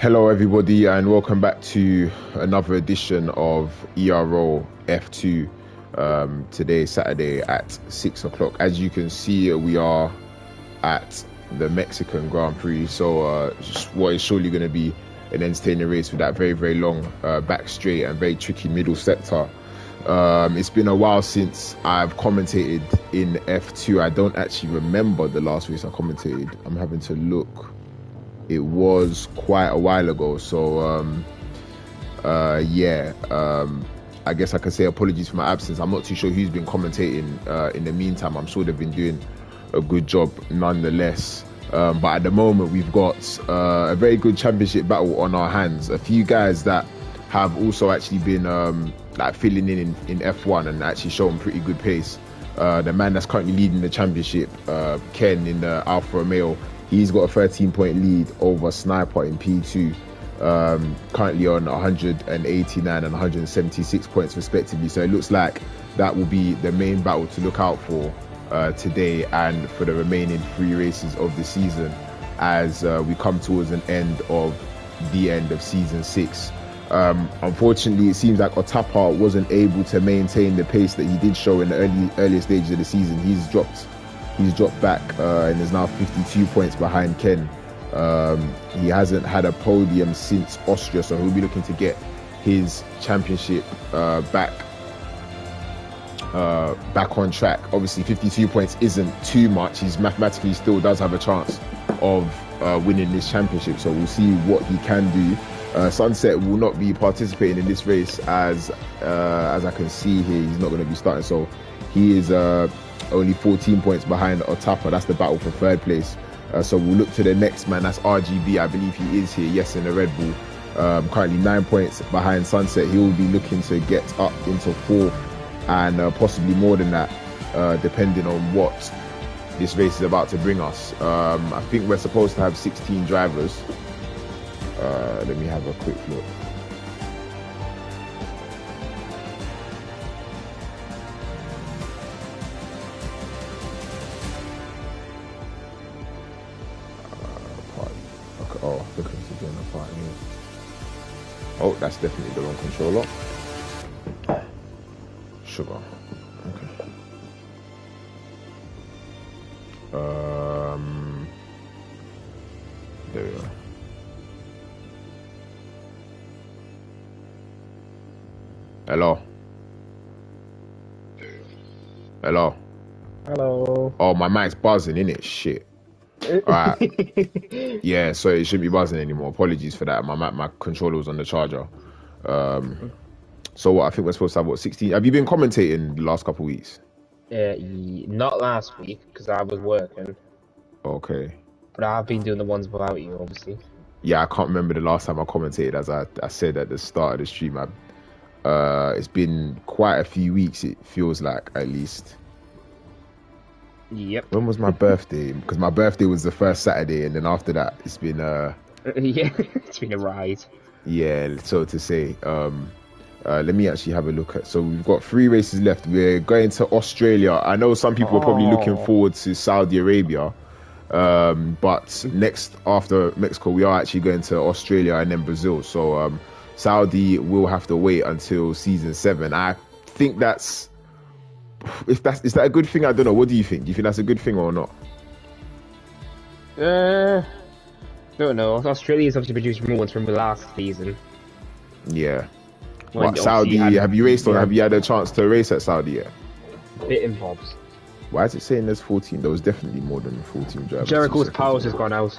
Hello, everybody, and welcome back to another edition of Ero F2. Today, Saturday at 6 o'clock. As you can see, we are at the Mexican Grand Prix. So, what is surely going to be an entertaining race with that very, very long back straight and very tricky middle sector. It's been a while since I've commentated in F2. I don't actually remember the last race I commentated. I'm having to look. It was quite a while ago, so I guess I can say apologies for my absence. I'm not too sure who's been commentating in the meantime. I'm sure they've been doing a good job nonetheless. But at the moment, we've got a very good championship battle on our hands. A few guys that have also actually been like filling in F1 and actually showing pretty good pace. The man that's currently leading the championship, Ken in the Alfa Romeo, he's got a 13-point lead over Sniper in P2, currently on 189 and 176 points respectively. So it looks like that will be the main battle to look out for today and for the remaining 3 races of the season as we come towards an end of season 6. Unfortunately, it seems like Otapa wasn't able to maintain the pace that he did show in the earlier stages of the season. He's dropped back and is now 52 points behind Ken. He hasn't had a podium since Austria, so he'll be looking to get his championship back on track. Obviously, 52 points isn't too much. He mathematically still does have a chance of winning this championship, so we'll see what he can do. Sunset will not be participating in this race as I can see here. He's not going to be starting, so he is only 14 points behind Otapa. That's the battle for 3rd place. So we'll look to the next man. That's RGB. I believe he is here. Yes, in the Red Bull. Currently 9 points behind Sunset. He will be looking to get up into 4th and possibly more than that, depending on what this race is about to bring us. I think we're supposed to have 16 drivers. Let me have a quick look. Oh, look at this again. Oh, that's definitely the wrong controller. Sugar. Okay. There we go. Hello. Hello. Hello. Oh, my mic's buzzing, innit? Shit. Alright. Yeah, so it shouldn't be buzzing anymore. Apologies for that. My controller was on the charger. So what, I think we're supposed to have 16. Have you been commentating the last couple of weeks? Not last week because I was working. Okay. But I've been doing the ones without you, obviously. Yeah, I can't remember the last time I commentated. As I said at the start of the stream, it's been quite a few weeks, it feels like, at least. Yep. When was my birthday? Because my birthday was the first Saturday, and then after that, it's been yeah, it's been a ride. Yeah, so to say. Let me actually have a look at. So we've got 3 races left. We're going to Australia. I know some people are probably looking forward to Saudi Arabia, but next after Mexico, we are actually going to Australia and then Brazil. So Saudi will have to wait until season 7. I think is that a good thing? I don't know. What do you think? Do you think that's a good thing or not? Don't know. Australia's obviously produced more ones from the last season. Yeah. What, Saudi, have you raced or have you had a chance to race at Saudi yet? Bit and bobs. Why is it saying there's 14? There was definitely more than 14 drivers. Jericho's powers has gone out.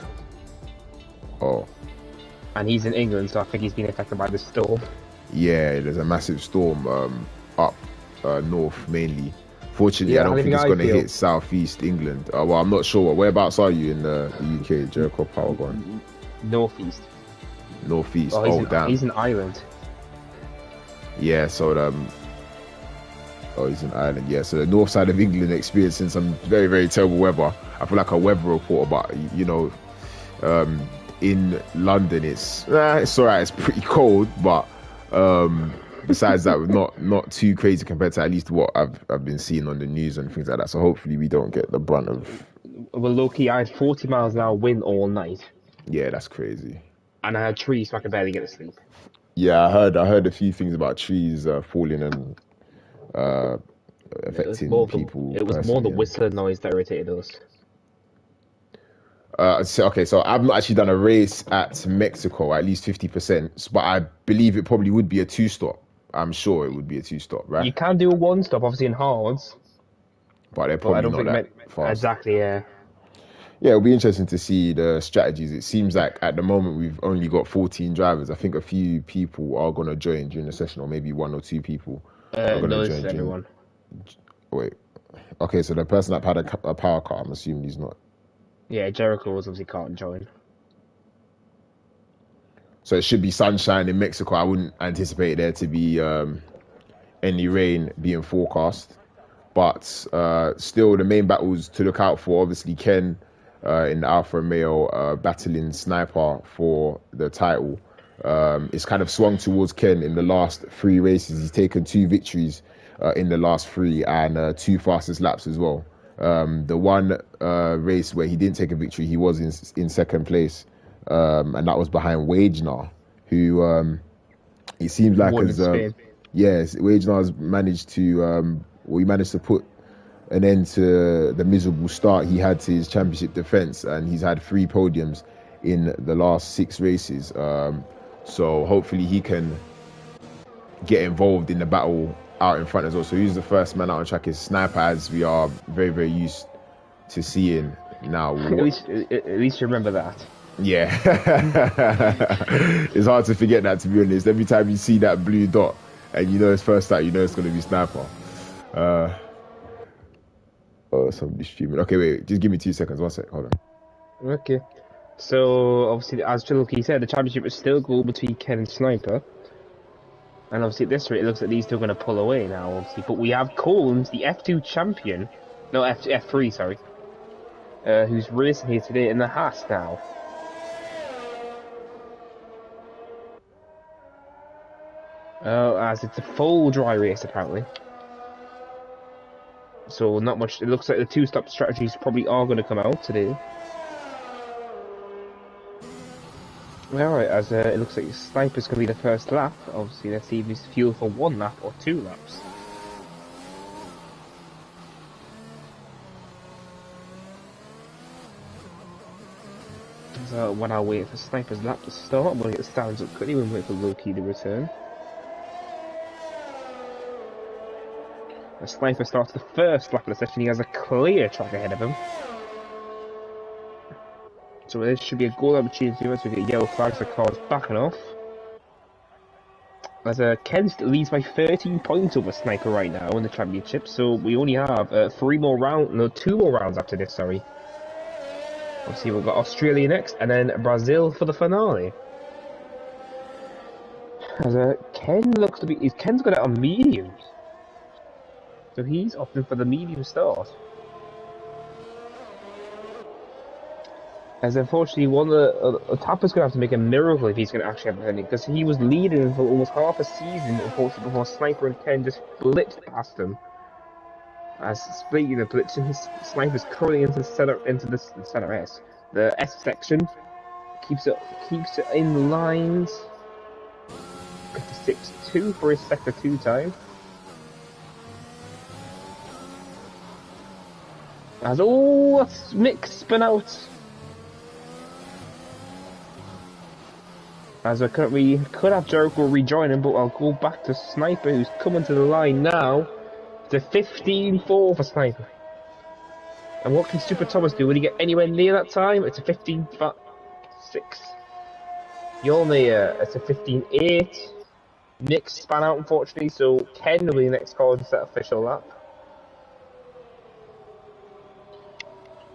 Oh. And he's in England, so I think he's been affected by the storm. Yeah, there's a massive storm up north mainly. Fortunately, I don't think it's going to hit southeast England. Well, I'm not sure. Whereabouts are you in the UK? Jericho power gone? Northeast. Northeast. Damn. He's in Ireland. Yeah, so he's in Ireland. Yeah, so the north side of England experiencing some very, very terrible weather. I feel like a weather reporter, but you know, in London it's alright. It's pretty cold, but besides that, not too crazy compared to at least what I've been seeing on the news and things like that. So hopefully we don't get the brunt of. Well, low-key, I had 40 miles an hour wind all night. Yeah, that's crazy. And I had trees, so I could barely get to sleep. Yeah, I heard a few things about trees falling and affecting people It was more the personally. whistling noise that irritated us. So I've not actually done a race at Mexico, at least 50%, but I believe it probably would be a two-stop. I'm sure it would be a two-stop, right? You can do a one stop, obviously in hards, But they're but I probably don't not think it that meant fast. exactly. Yeah, Yeah, it'll be interesting to see the strategies. It seems like at the moment we've only got 14 drivers. I think a few people are going to join during the session, or maybe one or two people are going to no, this is join during. everyone. Wait, okay, so the person that had a power car, I'm assuming he's not. Yeah, Jericho was obviously can't join. So it should be sunshine in Mexico. I wouldn't anticipate there to be any rain being forecast. But still, the main battles to look out for, obviously, Ken in the Alfa Romeo battling Sniper for the title. It's kind of swung towards Ken in the last three races. He's taken two victories in the last three and two fastest laps as well. The one race where he didn't take a victory, he was in second place, and that was behind Wagener, who it seems like One in as Spain. yes, Wagener's managed to he managed to put an end to the miserable start he had to his championship defense, and he's had 3 podiums in the last 6 races. So hopefully he can get involved in the battle out in front as well. So he's the first man out on track is Sniper, as we are very, very used to seeing now. At least you remember that. Yeah. It's hard to forget that, to be honest. Every time you see that blue dot and you know it's first out, you know it's going to be Sniper. Oh, somebody's streaming. Okay, wait, just give me 2 seconds. 1 sec, hold on. Okay. So obviously, as Chibuikem said, the championship is still going between Ken and Sniper. And obviously, at this rate, it looks like these two are going to pull away now, obviously. But we have Collins, the F2 champion. No, F3, sorry. Who's racing here today in the Haas now. As it's a full dry race, apparently. So not much. It looks like the two-stop strategies probably are going to come out today. Alright, as it looks like Sniper's going to be the first lap. Obviously, let's see if he's fuel for 1 lap or 2 laps. So when I wait for Sniper's lap to start, I'm going to get the stands up quickly and wait for Loki to return. As Sniper starts the first lap of the session, he has a clear track ahead of him. So this should be a goal opportunity for us. We get yellow flags, the car's backing off. As Ken leads by 13 points over Sniper right now in the championship, so we only have 2 more rounds after this, sorry. Obviously we've got Australia next, and then Brazil for the finale. As Ken looks to be, Ken's got it on mediums. So he's opting for the medium start. As unfortunately, one of the Tapper's going to have to make a miracle if he's going to actually have a ending, because he was leading for almost half a season, unfortunately, before Sniper and Ken just blitzed past him. As speaking of blitzing, his Sniper's currently into the center S. The S section keeps it in lines. 56.2 for his sector 2 time. As that's mixed spin out. As we could have Jericho rejoin him, but I'll go back to Sniper, who's coming to the line now. It's a 15.4 for Sniper. And what can Super Thomas do? Will he get anywhere near that time? It's a 15.6. Yolnir, it's a 15.8. Nick span out, unfortunately, so Ken will be the next call to set official lap.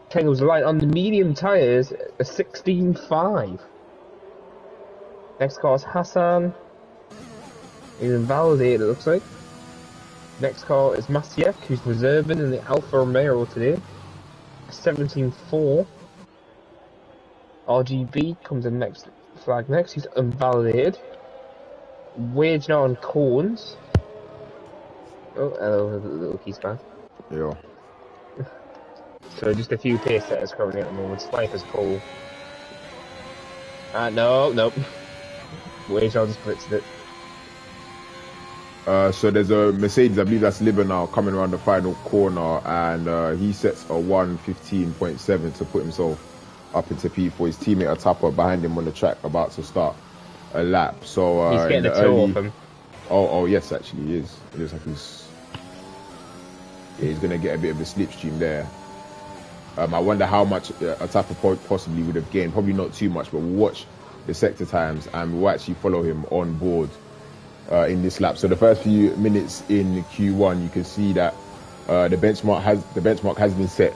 Ken goes the line on the medium tyres, a 16.5. Next car is Hassan. He's invalidated, it looks like. Next car is Masiek, who's reserving in the Alfa Romeo today. 17.4. RGB comes in next flag next. He's invalidated. Wagener on Corns. Oh, hello, little keys man. Yeah. So just a few pace setters currently at the moment. Sniper's cool. No. Wait, I'll just blitzed it. So there's a Mercedes, I believe that's Libber now, coming around the final corner, and he sets a 1:15.7 to put himself up into P4. His teammate Atapa behind him on the track, about to start a lap. So he's getting a toe off him. Oh yes, actually he is. It looks like he's gonna get a bit of a slipstream there. I wonder how much Atapa possibly would have gained. Probably not too much, but we'll watch the sector times and we'll actually follow him on board in this lap. So the first few minutes in Q1, you can see that the benchmark has been set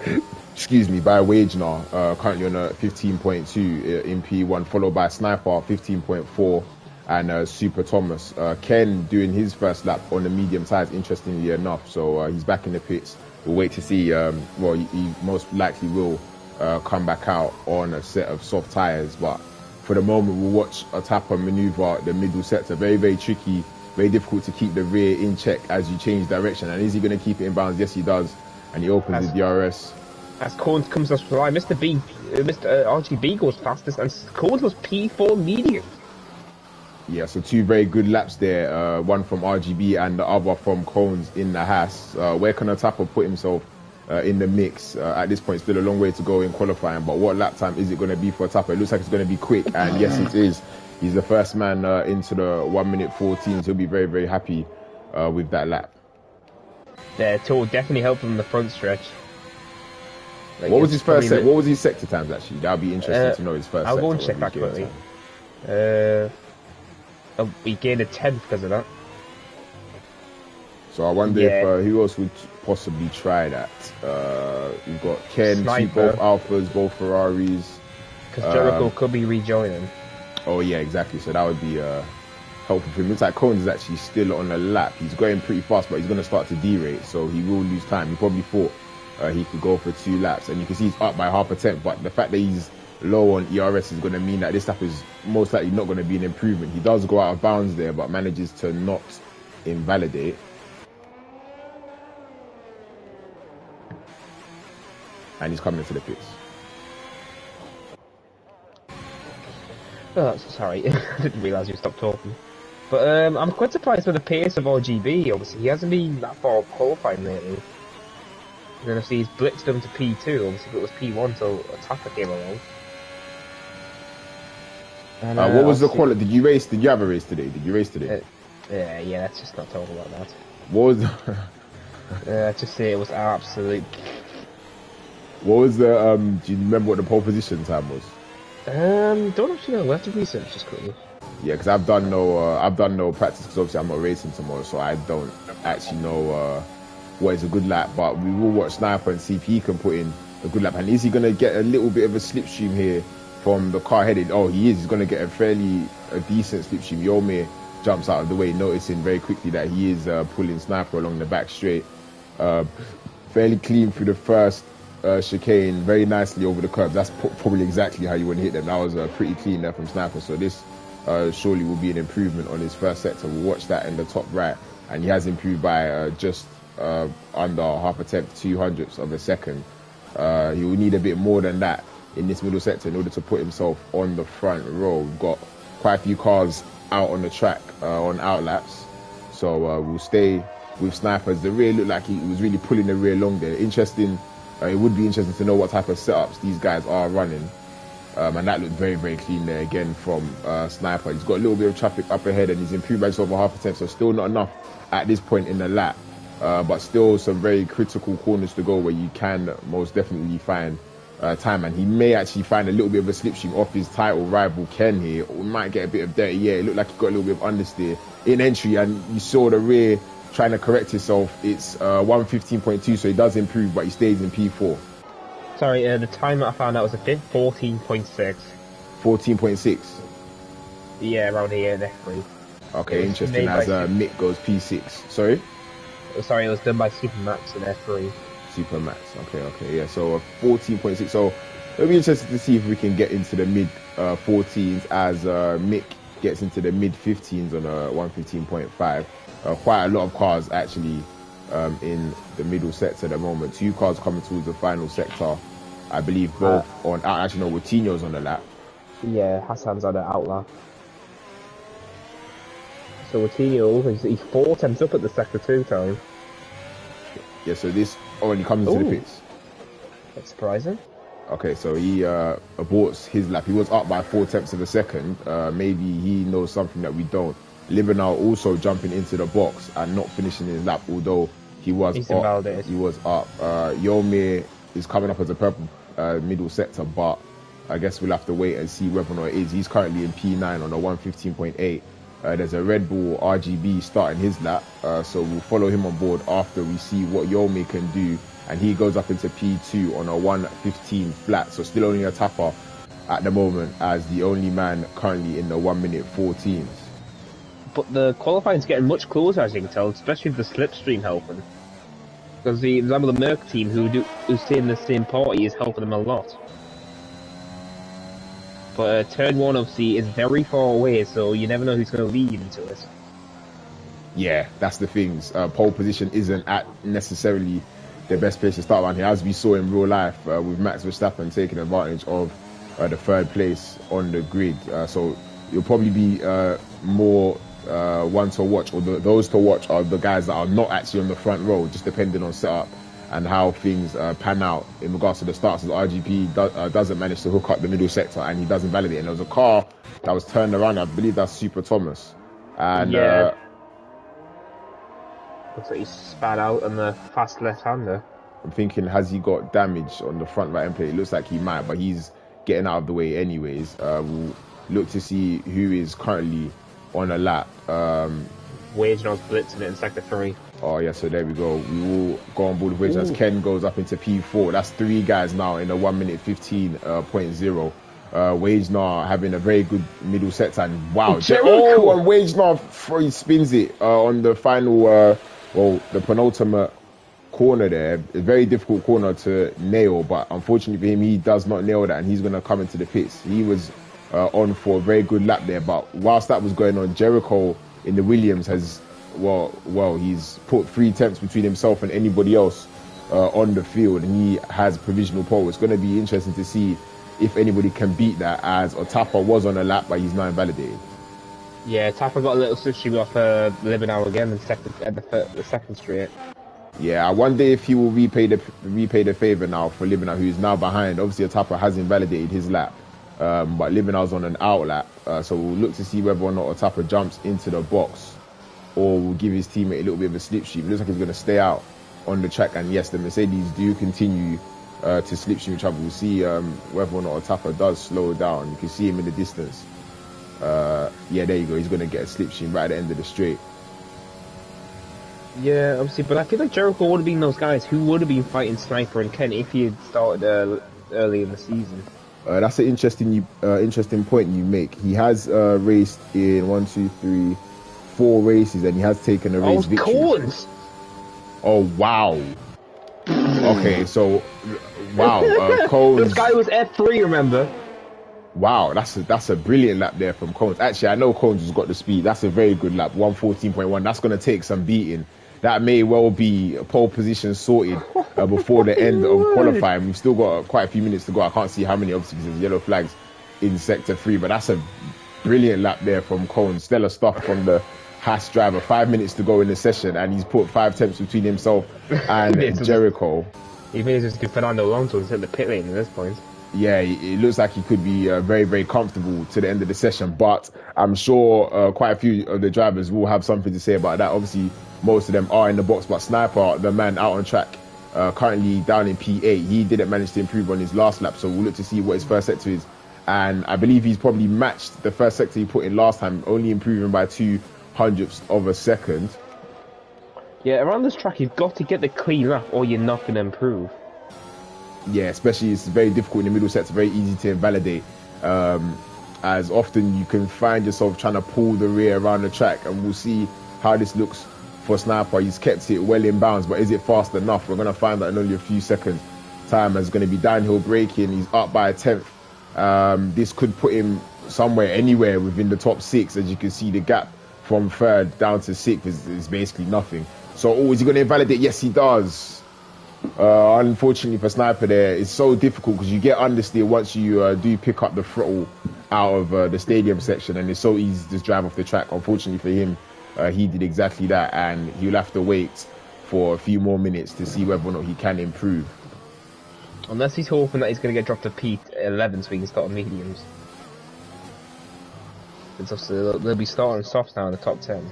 by Wagner, currently on a 15.2 in P1, followed by Sniper 15.4 and Super Thomas. Ken doing his first lap on the medium tires, interestingly enough. So he's back in the pits. We'll wait to see. Well, he most likely will come back out on a set of soft tires, but for the moment, we'll watch Atapa maneuver the middle sector. Very, very tricky, very difficult to keep the rear in check as you change direction. And is he going to keep it in bounds? Yes, he does. And he opens the DRS. As Corns comes up to the line, Mr. RGB goes fastest, and Corns was P4 medium. Yeah, so two very good laps there. One from RGB and the other from Cones in the Haas. Where can Atapa put himself in the mix? At this point, still a long way to go in qualifying, but what lap time is it going to be for Atapa? It looks like it's going to be quick, and yes, it is. He's the first man into the 1:14, so he'll be very, very happy with that lap. The tour definitely helped him in the front stretch. Like, what was his first set? What was his sector times, actually? That would be interesting to know his first I'll sector. go and check that quickly. He gained a 10th because of that. So I wonder if who else would possibly try that. We've got Ken, both Alphas, both Ferraris. Because Jericho could be rejoining. Oh yeah, exactly. So that would be helpful for him. Looks like Cones is actually still on the lap. He's going pretty fast, but he's going to start to derate, so he will lose time. He probably thought he could go for 2 laps, and you can see he's up by half a tenth, but the fact that he's low on ERS is going to mean that this lap is most likely not going to be an improvement. He does go out of bounds there, but manages to not invalidate. And he's coming into the pits. Oh, sorry, I didn't realise you stopped talking. But I'm quite surprised with the pace of RGB. Obviously, he hasn't been that far qualifying lately. And then obviously he's blitzed him to P2. Obviously, it was P1 till Atapa came along. And, what was the quality? Did you have a race today? Did you race today? Yeah, let's just not talk about that. What was just say it was absolute. What was the do you remember what the pole position time was? Don't actually know. We'll have to research just quickly. Yeah, because I've done no practice, because obviously I'm not racing tomorrow, so I don't actually know what is a good lap. But we will watch Sniper and see if he can put in a good lap. And is he going to get a little bit of a slipstream here from the car headed? Oh, he is. He's going to get a decent slipstream. Yome jumps out of the way, noticing very quickly that he is pulling Sniper along the back straight. Fairly clean through the first chicane, very nicely over the curb. That's probably exactly how you want to hit them. That was pretty clean there from Sniper. So this surely will be an improvement on his first sector. We'll watch that in the top right, and he has improved by just under half a tenth, 200ths of a second. He will need a bit more than that in this middle sector in order to put himself on the front row. We've got quite a few cars out on the track on outlaps, so we'll stay with Snipers. The rear looked like he was really pulling the rear long there. Interesting. It would be interesting to know what type of setups these guys are running. And that looked very, very clean there again from Sniper. He's got a little bit of traffic up ahead, and he's improved by just over half a tenth, so still not enough at this point in the lap. But still some very critical corners to go where you can most definitely find time. And he may actually find a little bit of a slipstream off his title rival Ken here. We might get a bit of dirty. Yeah, it looked like he got a little bit of understeer in entry, and you saw the rear trying to correct himself. It's 1:15.2, so he does improve, but he stays in P4. Sorry, the time that I found out was a 14.6. 14.6? Yeah, around here, F3. Okay, interesting, as Mick goes P6. Sorry? Sorry, it was done by Supermax and F3. Supermax, okay, yeah, so 14.6. So it'll be interesting to see if we can get into the mid 14s as Mick gets into the mid 15s on a 1:15.5. Quite a lot of cars actually in the middle sector at the moment. 2 cars coming towards the final sector. I believe both on, actually no, Coutinho's on the lap. Yeah, Hassan's on an outlaw. So Coutinho, he's 4 attempts up at the sector 2 time. Yeah, so this already comes into the pits. That's surprising. Okay, so he aborts his lap. He was up by 4/10 of a second. Maybe he knows something that we don't. Libenau also jumping into the box and not finishing his lap, although he was up. He was up. Yomir is coming up as a purple middle sector, but I guess we'll have to wait and see whether or not it is. He's currently in P9 on a 1:15.8. There's a Red Bull RGB starting his lap, so we'll follow him on board after we see what Yomir can do. And he goes up into P2 on a 1:15 flat, so still only a tapper at the moment as the only man currently in the 1:14. But the qualifying's getting much closer, as you can tell, especially with the slipstream helping. Because the Merck team, who stay in the same party, is helping them a lot. But turn 1 obviously is very far away, so you never know who's going to lead into it. Yeah, that's the things. Pole position isn't at necessarily the best place to start around here, as we saw in real life with Max Verstappen taking advantage of the 3rd place on the grid. So you'll probably be more one to watch, or those to watch are the guys that are not actually on the front row, just depending on setup and how things pan out in regards to the starts. As RGP doesn't manage to hook up the middle sector and he doesn't validate. And there was a car that was turned around, I believe that's Super Thomas. And yeah. Looks like he spat out on the fast left-hander. I'm thinking, has he got damage on the front right end plate? It looks like he might, but he's getting out of the way anyways. We'll look to see who is currently on a lap. Wagenar's blitzing it in sector 3. Oh yeah, so there we go. We will go on board with Wagenar as Ken goes up into P4. That's 3 guys now in the 1:15.0. Wagenar having a very good middle sector, and wow, and Wagenar he spins it on the final, the penultimate corner there. A very difficult corner to nail, but unfortunately for him, he does not nail that, and he's going to come into the pits. He was on for a very good lap there, but whilst that was going on, Jericho in the Williams has he's put 3 attempts between himself and anybody else on the field, and he has provisional pole. It's going to be interesting to see if anybody can beat that, as Otapa was on a lap, but he's now invalidated. Yeah, Tapper got a little switching off Libenau again at the second straight. Yeah, I wonder if he will repay the favour now for Libenau, who is now behind. Obviously, Otapa has invalidated his lap, but Libenau's on an out lap, so we'll look to see whether or not Otapa jumps into the box or will give his teammate a little bit of a slipstream. It looks like he's going to stay out on the track, and yes, the Mercedes do continue to slipstream each other. We'll see whether or not Otapa does slow down. You can see him in the distance. Yeah, there you go. He's going to get a slipstream right at the end of the straight. Yeah, obviously, but I feel like Jericho would have been those guys who would have been fighting Sniper and Ken if he had started early in the season. That's an interesting point you make. He has raced in 4 races, and he has taken a race victory. Cones! Oh wow! Okay, so wow, Cones. This guy was F3, remember? Wow, that's a brilliant lap there from Cones. Actually, I know Cones has got the speed. That's a very good lap, 1:14.1. That's going to take some beating. That may well be a pole position sorted before the end of qualifying. We've still got quite a few minutes to go. I can't see how many, obviously, because there's yellow flags in sector 3, but that's a brilliant lap there from Cones. Stellar stuff from the Haas driver. 5 minutes to go in the session, and he's put 5 attempts between himself and Jericho. He may just do Fernando Alonso and hit the pit lane at this point. Yeah, it looks like he could be very, very comfortable to the end of the session, but I'm sure quite a few of the drivers will have something to say about that. Obviously, most of them are in the box, but Sniper, the man out on track, currently down in P8, he didn't manage to improve on his last lap, so we'll look to see what his first sector is. And I believe he's probably matched the first sector he put in last time, only improving by 0.02 of a second. Yeah, around this track, you've got to get the clean lap or you're not going to improve. Yeah, especially it's very difficult in the middle sector, very easy to invalidate. As often you can find yourself trying to pull the rear around the track, and we'll see how this looks for Sniper. He's kept it well in bounds, but is it fast enough? We're going to find out in only a few seconds time. As going to be downhill braking. He's up by a 10th. This could put him anywhere within the top 6. As you can see, the gap from 3rd down to 6th is basically nothing. So, is he going to invalidate? Yes, he does. Unfortunately for Sniper there, it's so difficult because you get understeer once you do pick up the throttle out of the stadium section, and it's so easy to just drive off the track. Unfortunately for him, he did exactly that, and he'll have to wait for a few more minutes to see whether or not he can improve. Unless he's hoping that he's going to get dropped to P11 so he can start on mediums. It's obviously, they'll be starting softs now in the top 10.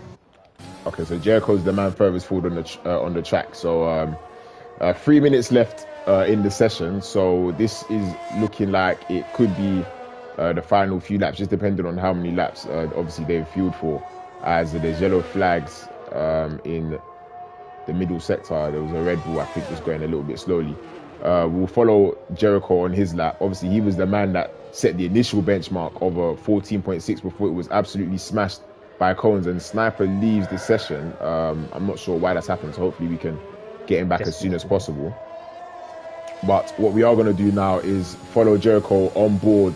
Okay, so Jericho's the man furthest forward on the track. So 3 minutes left in the session. So this is looking like it could be the final few laps, just depending on how many laps obviously they've fueled for. As there's yellow flags in the middle sector. There was a Red Bull, I think, was going a little bit slowly. We'll follow Jericho on his lap. Obviously, he was the man that set the initial benchmark of a 14.6 before it was absolutely smashed by Cones, and Sniper leaves the session. I'm not sure why that's happened, so hopefully we can get him back as soon as possible. But what we are going to do now is follow Jericho on board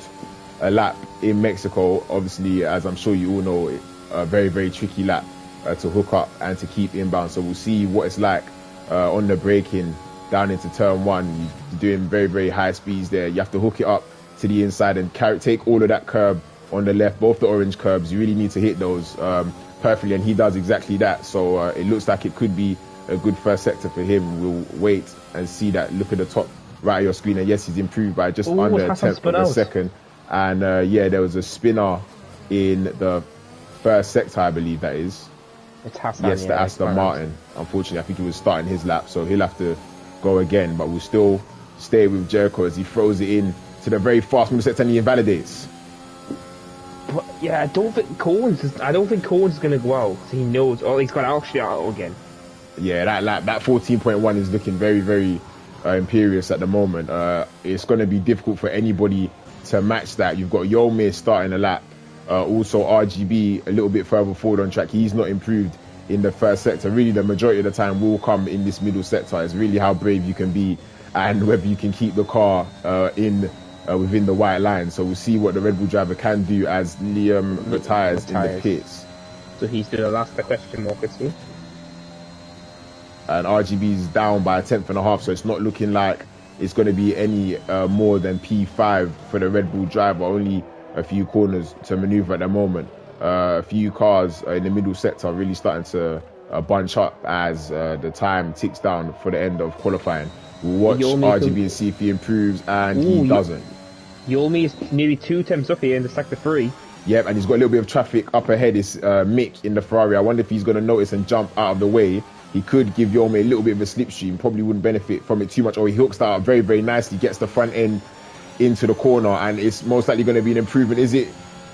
a lap in Mexico. Obviously, as I'm sure you all know, a very, very tricky lap to hook up and to keep inbound. So we'll see what it's like on the braking down into turn one. You're doing very, very high speeds there. You have to hook it up to the inside and take all of that curb on the left, both the orange curbs. You really need to hit those perfectly, and he does exactly that. So it looks like it could be a good first sector for him. We'll wait and see that. Look at the top right of your screen, and yes, he's improved by just under a tenth of a second. And yeah, there was a spinner in the first sector, I believe that is. It's Hassan, yes, the Aston Martin. Unfortunately, I think he was starting his lap, so he'll have to go again. But we'll still stay with Jericho as he throws it in to the very fast middle sector and he invalidates. But yeah, I don't think Cohen's is going to go out. So he knows. Oh, he's got actually out again. Yeah, that 14.1 is looking very, very imperious at the moment. It's going to be difficult for anybody to match that. You've got Yomir starting a lap. Also RGB a little bit further forward on track. He's not improved in the first sector. Really, the majority of the time will come in this middle sector. It's really how brave you can be and whether you can keep the car within the white line. So we'll see what the Red Bull driver can do as Liam retires in the pits. So he's doing the last question mark, it's he? And RGB is down by a tenth and a half, so it's not looking like it's going to be any more than P5 for the Red Bull driver. Only a few corners to maneuver at the moment. A few cars in the middle sector really starting to bunch up as the time ticks down for the end of qualifying. We'll watch RGB and see if he improves, and he doesn't. Yomi is nearly 2 attempts up here in the sector 3. Yep, and he's got a little bit of traffic up ahead. It's Mick in the Ferrari. I wonder if he's going to notice and jump out of the way. He could give Yomi a little bit of a slipstream, probably wouldn't benefit from it too much, or he hooks that up very, very nicely, gets the front end into the corner, and it's most likely going to be an improvement. Is it?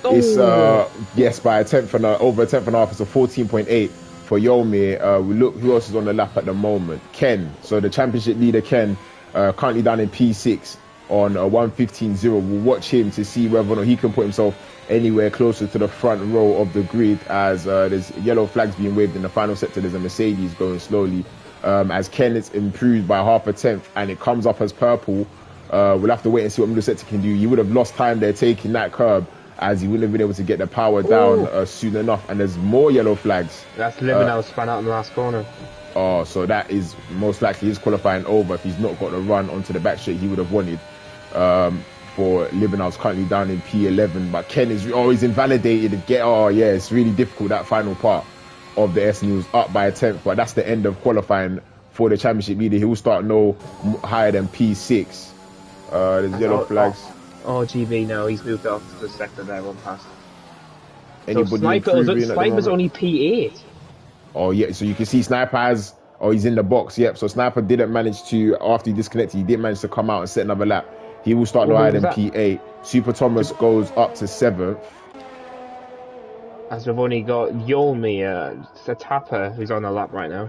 Oh. It's yes, by over a tenth and a half. It's a 14.8 for Yomi. We look who else is on the lap at the moment. Ken, so the championship leader Ken, currently down in P6 on 1:15.0. We'll watch him to see whether or not he can put himself anywhere closer to the front row of the grid, as there's yellow flags being waved in the final sector. There's a Mercedes going slowly, as Ken is improved by half a tenth and it comes up as purple. We'll have to wait and see what middle sector can do. He would have lost time there taking that curb, as he wouldn't have been able to get the power down soon enough. And there's more yellow flags. That's Livinel spun out in the last corner. Oh, so that is most likely his qualifying over. If he's not got the run onto the back straight he would have wanted. For Livinel's currently down in P11, but Ken is always invalidated. It's really difficult, that final part of the S News, up by a tenth, but that's the end of qualifying for the championship leader. He will start no higher than P6. There's yellow flags. RGB now, he's moved off to the sector there, one past. Anybody so Sniper's only P8. Oh yeah, so you can see Sniper he's in the box. Yep, so Sniper didn't manage to, after he disconnected, he didn't manage to come out and set another lap. He will start no higher than P8. Super Thomas goes up to 7th. As we've only got Yomi, Satapa, who's on the lap right now.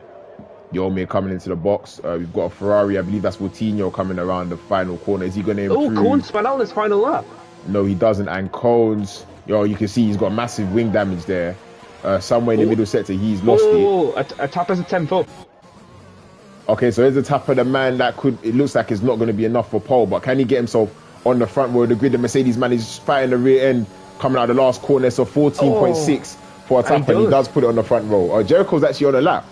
Yomi coming into the box. We've got a Ferrari. I believe that's Coutinho coming around the final corner. Is he going to improve? Oh, Cones spun out on his final lap. No, he doesn't. And Cones, you can see he's got massive wing damage there. Somewhere in the middle sector, he's lost it. Oh, Atapa's a 10th up. Okay, so here's a tap for the man that it looks like it's not going to be enough for pole, but can he get himself on the front row of the grid? The Mercedes man is fighting the rear end, coming out of the last corner, so 14.6 for a tap, and he does put it on the front row. Jericho's actually on a lap.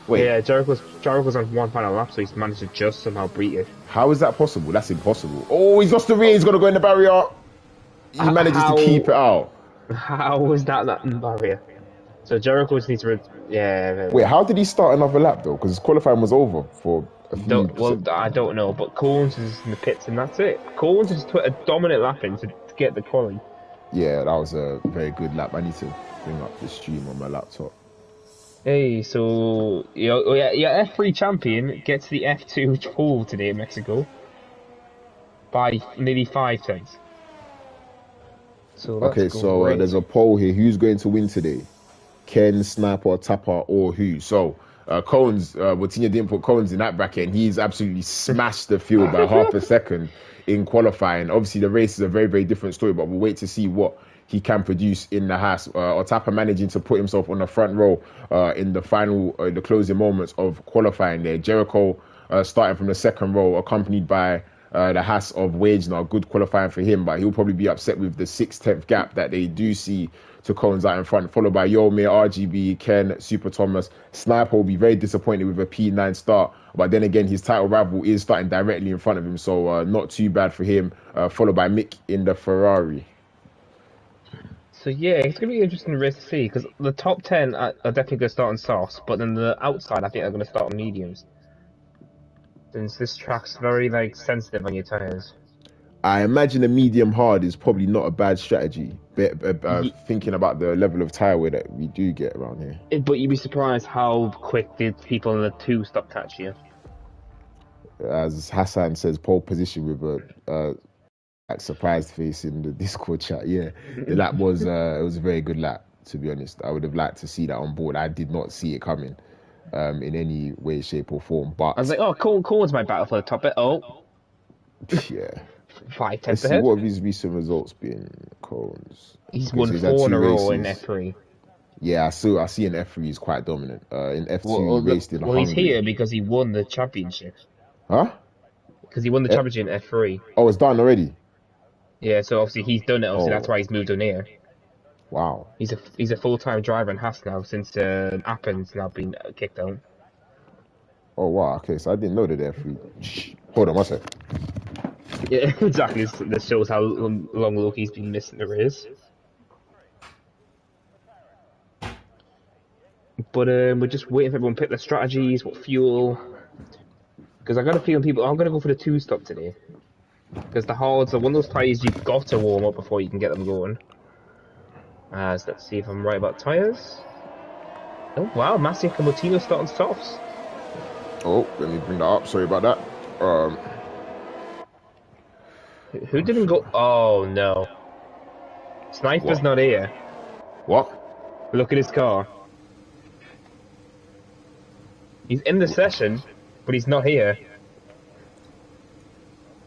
Wait. Yeah, Jericho's on one final lap, so he's managed to just somehow beat it. How is that possible? That's impossible. Oh, he's lost the rear, he's going to go in the barrier. he manages to keep it out. How was that barrier? So Jericho just needs to, yeah. Wait, how did he start another lap though? Because qualifying was over for a few. I don't know, but Collins is in the pits and that's it. Collins just put a dominant lap in to get the quali. Yeah, that was a very good lap. I need to bring up the stream on my laptop. Hey, so your F3 champion gets the F2 pole today in Mexico by nearly 5 tenths. So okay, so there's a poll here. Who's going to win today? Ken, Sniper, Tapper, or who? So Cones, Botinha didn't put Cones in that bracket, and he's absolutely smashed the field by half a second in qualifying. Obviously, the race is a very, very different story, but we'll wait to see what he can produce in the Haas. Otapa managing to put himself on the front row in the final, the closing moments of qualifying there. Jericho starting from the second row, accompanied by the Haas of Wagner. Good qualifying for him, but he'll probably be upset with the 6/10 gap that they do see to Cones out in front, followed by Yomir, RGB, Ken, Super Thomas. Sniper will be very disappointed with a P9 start, but then again, his title rival is starting directly in front of him, so not too bad for him, followed by Mick in the Ferrari. So yeah, it's going to be an interesting race to see, because the top 10 are definitely going to start on softs, but then the outside, I think, are going to start on mediums. Since this track's very, sensitive on your tyres. I imagine a medium hard is probably not a bad strategy, thinking about the level of tyre wear that we do get around here. But you'd be surprised how quick the people in the 2-stop catch you. As Hassan says, pole position with a surprised face in the Discord chat. Yeah, the lap was it was a very good lap, to be honest. I would have liked to see that on board. I did not see it coming in any way, shape or form. But I was like, oh, Corn's my battle for the top bit. Oh. Yeah. 5 tenths Let's see, ahead. what have his recent results been, Cones? He's won 4 in a row in F3. Yeah, I see in F3 he's quite dominant. In F2 he raced in Hungary. He's here because he won the championship. Huh? Because he won the championship in F3. Oh, it's done already? Yeah, so obviously he's done it. Obviously that's why he's moved on here. Wow. He's a full-time driver in Haas now since Appen's now been kicked out. Oh wow, okay, so I didn't know that F3. Hold on, one sec. Yeah, exactly. This shows how long Loki's been missing the race. But we're just waiting for everyone to pick their strategies, what fuel. Because I got a feeling I'm going to go for the 2-stop today. Because the hards are one of those tyres you've got to warm up before you can get them going. So let's see if I'm right about tyres. Oh wow, Massey and Motino starting softs. Oh, let me bring that up. Sorry about that. Who didn't go? Oh no. Sniper's not here. What? Look at his car. He's in the session, but he's not here.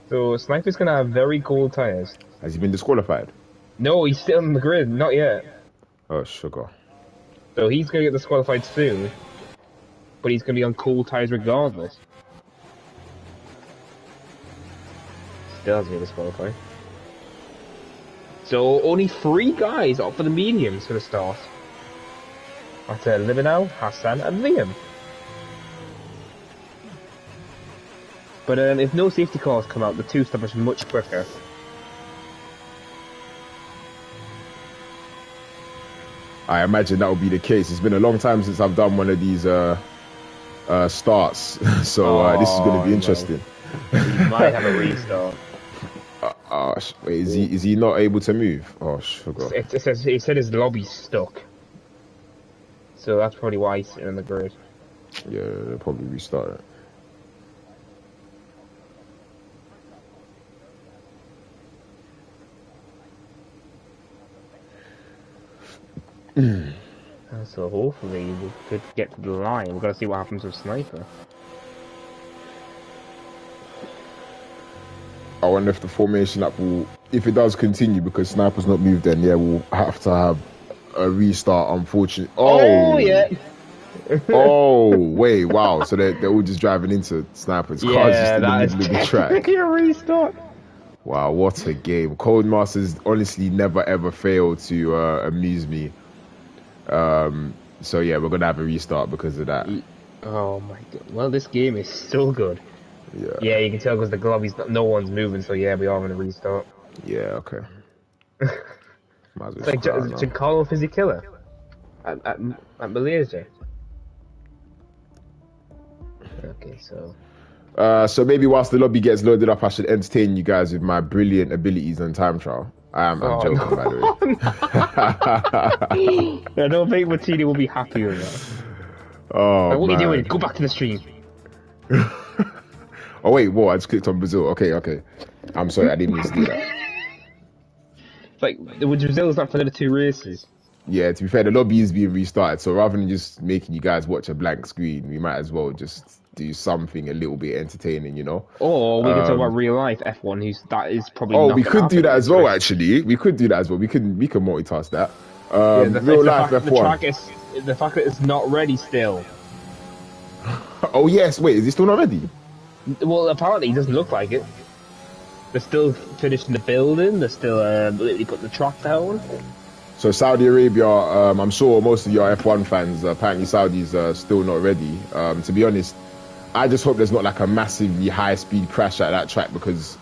So Sniper's gonna have very cold tyres. Has he been disqualified? No, he's still on the grid, not yet. Oh, sugar. So he's gonna get disqualified soon, but he's gonna be on cold tyres regardless. Still hasn't been disqualified. So only 3 guys up for the mediums for the start. That's Livinau, Hassan, and Liam. But if no safety cars come out, the 2-stop is much quicker. I imagine that will be the case. It's been a long time since I've done one of these starts, so this is going to be interesting. No. He might have a restart. Wait, is he not able to move? Oh, sugar. He said his lobby's stuck. So that's probably why he's sitting on the grid. Yeah, they'll probably restart it. So hopefully we could get to the line. We've got to see what happens with Sniper. I wonder if the formation up will, if it does continue, because Sniper's not moved, then yeah, we'll have to have a restart, unfortunately. Oh yeah. Oh, wait, wow. So they're all just driving into Sniper's cars just in the middle of the track. A restart. Wow, what a game. Codemasters honestly never ever fail to amuse me. So yeah, we're going to have a restart because of that. Oh my god. Well, this game is so good. Yeah. Yeah, you can tell because the glove, no one's moving, so yeah, we are going to restart. Yeah, okay. Might as well It's just like cut out now. Giancarlo Fisichella at Malaysia. Okay, so So maybe whilst the lobby gets loaded up, I should entertain you guys with my brilliant abilities on time trial. I'm joking, by the way. I don't think Martini will be happy with that. Oh, like, what man. are you doing? Go back to the stream. Oh wait, whoa! I just clicked on Brazil. Okay. I'm sorry, I didn't mean to do that. Like, Brazil's not for the 2 races. Yeah, to be fair, the lobby is being restarted, so rather than just making you guys watch a blank screen, we might as well just do something a little bit entertaining, you know? Or we can talk about real life F1, that is probably not. Oh, we could do that as well, actually. We could do that as well. We can multitask that. Real life F1. The fact that it's not ready still. Oh, yes. Wait, is it still not ready? Well, apparently it doesn't look like it. They're still finishing the building. They're still literally putting the track down. So Saudi Arabia, I'm sure most of your F1 fans, apparently Saudi's still not ready. To be honest, I just hope there's not like a massively high-speed crash at that track because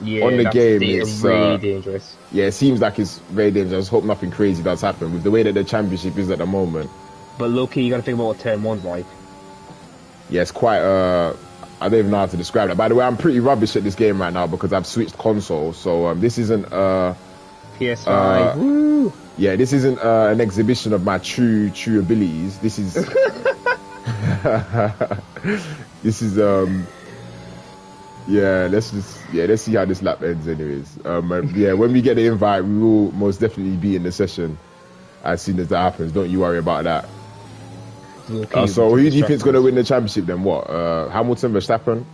on the game it's really dangerous. Yeah, it seems like it's very dangerous. I just hope nothing crazy does happen with the way that the championship is at the moment. But low-key, you got to think about what Turn 1's like. Yeah, it's quite... I don't even know how to describe that. By the way, I'm pretty rubbish at this game right now because I've switched consoles. So this isn't... PS5. Woo! Yeah, this isn't an exhibition of my true abilities. This is... this is... Yeah, let's see how this lap ends anyways. Yeah, when we get the invite, we will most definitely be in the session as soon as that happens. Don't you worry about that. Okay, so who do you think is going to win the championship then? What? Hamilton, Verstappen?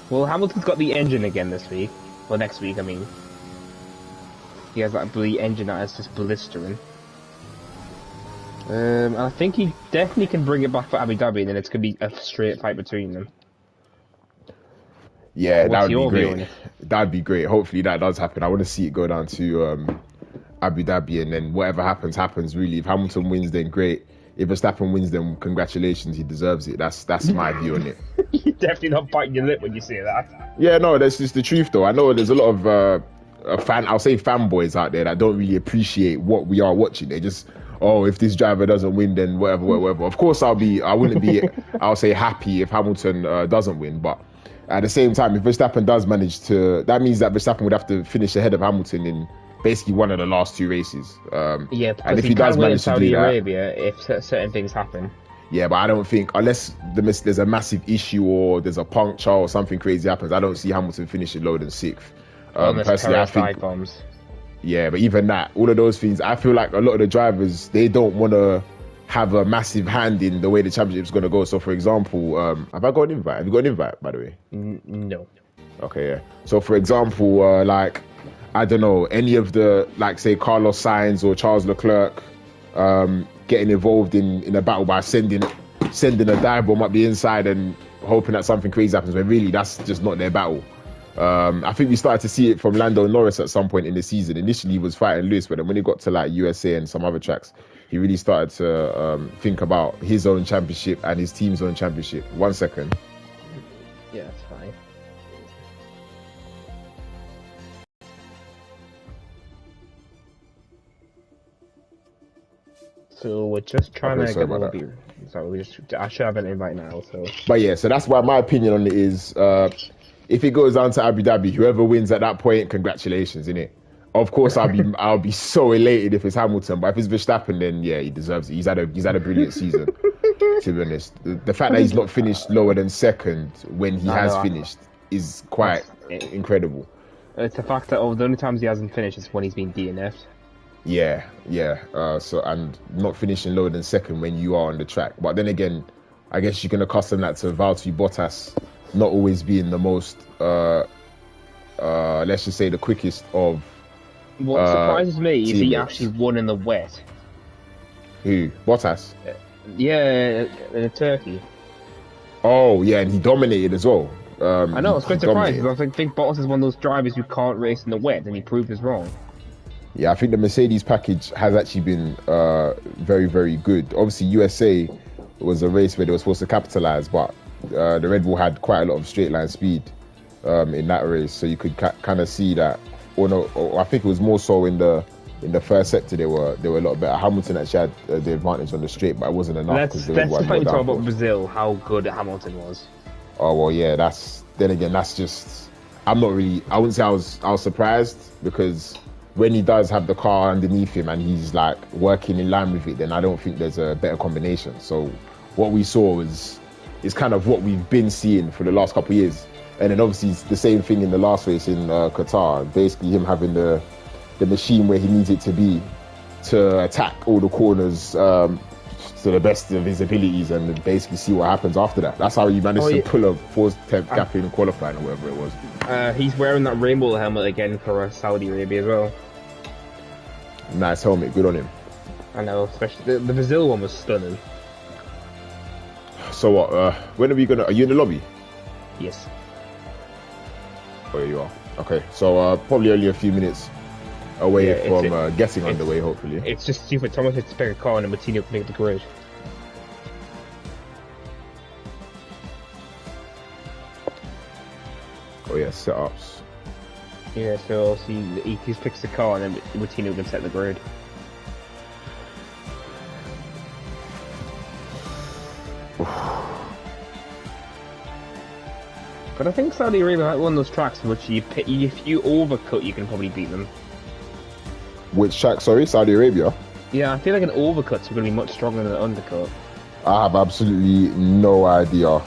Well, Hamilton's got the engine again this week. Well, next week, I mean. He has that bloody engine that is just blistering. I think he definitely can bring it back for Abu Dhabi, and then it's going to be a straight fight between them. Yeah, that would be great. That'd be great. Hopefully that does happen. I want to see it go down to Abu Dhabi, and then whatever happens. Really, if Hamilton wins, then great. If Verstappen wins, then congratulations, he deserves it. That's my view on it. You're definitely not biting your lip when you say that. Yeah, no, that's just the truth, though. I know there's a lot of I'll say fanboys out there that don't really appreciate what we are watching. They just, oh, if this driver doesn't win, then whatever. Of course, I wouldn't be, I'll say happy if Hamilton doesn't win, but at the same time, if Verstappen does manage to, that means that Verstappen would have to finish ahead of Hamilton in basically one of the last 2 races. Yeah, because and if he does manage to do that, Arabia, if certain things happen. Yeah, but I don't think, unless there's a massive issue or there's a puncture or something crazy happens, I don't see Hamilton finishing lower than 6th. Personally, I think, bombs. Yeah, but even that, all of those things, I feel like a lot of the drivers, they don't want to have a massive hand in the way the championship's going to go. So, for example, have I got an invite? Have you got an invite, by the way? No. Okay, yeah. So, for example, like, I don't know, any of the, like, say, Carlos Sainz or Charles Leclerc getting involved in a battle by sending a dive bomb up the inside and hoping that something crazy happens, when really that's just not their battle. I think we started to see it from Lando Norris at some point in the season. Initially, he was fighting Lewis, but then when he got to like USA and some other tracks, he really started to think about his own championship and his team's own championship. 1 second. Yeah, it's fine. So we're just trying to get the beer. So I should have an invite now. So. But yeah, so that's why my opinion on it is. If it goes down to Abu Dhabi, whoever wins at that point, congratulations, innit? Of course, I'll be so elated if it's Hamilton, but if it's Verstappen, then yeah, he deserves it. He's had a brilliant season. To be honest, the fact that he's not finished lower than 2nd when he has finished is quite incredible. It's the fact that the only times he hasn't finished is when he's been DNF'd. Yeah. So and not finishing lower than 2nd when you are on the track, but then again, I guess you can accustom that to Valtteri Bottas not always being the most, let's just say, the quickest of. What surprises me is he actually won in the wet. Who? Bottas? Yeah, in Turkey. Oh, yeah, and he dominated as well. I know, it's quite surprising. I think Bottas is one of those drivers who can't race in the wet, and he proved us wrong. Yeah, I think the Mercedes package has actually been very, very good. Obviously, USA was a race where they were supposed to capitalize, but the Red Bull had quite a lot of straight line speed in that race, so you could kind of see that or no, or I think it was more so in the first sector they were a lot better. Hamilton actually had the advantage on the straight, but it wasn't enough because Let's there was just one more quickly talk about downforce. Brazil, how good Hamilton was. Oh well, yeah. That's just. I'm not really. I wouldn't say I was surprised because when he does have the car underneath him and he's like working in line with it, then I don't think there's a better combination. So what we saw is kind of what we've been seeing for the last couple of years, and then obviously it's the same thing in the last race in Qatar. Basically, him having the machine where he needs it to be to attack all the corners to the best of his abilities and basically see what happens after that. That's how he managed to pull a 4th gap in qualifying or whatever it was. He's wearing that rainbow helmet again for Saudi Arabia as well. Nice helmet, good on him. I know, especially the Brazil one was stunning. So what? When are you in the lobby? Yes. Oh, yeah, you are. Okay, so probably only a few minutes away from getting underway, hopefully. It's just stupid. Thomas hits to pick a car and Martino can make the grid. Oh yeah, setups. Yeah, so obviously he picks the car and then Martino can set the grid. But I think Saudi Arabia had one of those tracks in which if you overcut, you can probably beat them. Which track? Sorry, Saudi Arabia. Yeah, I feel like an overcut's going to be much stronger than an undercut. I have absolutely no idea.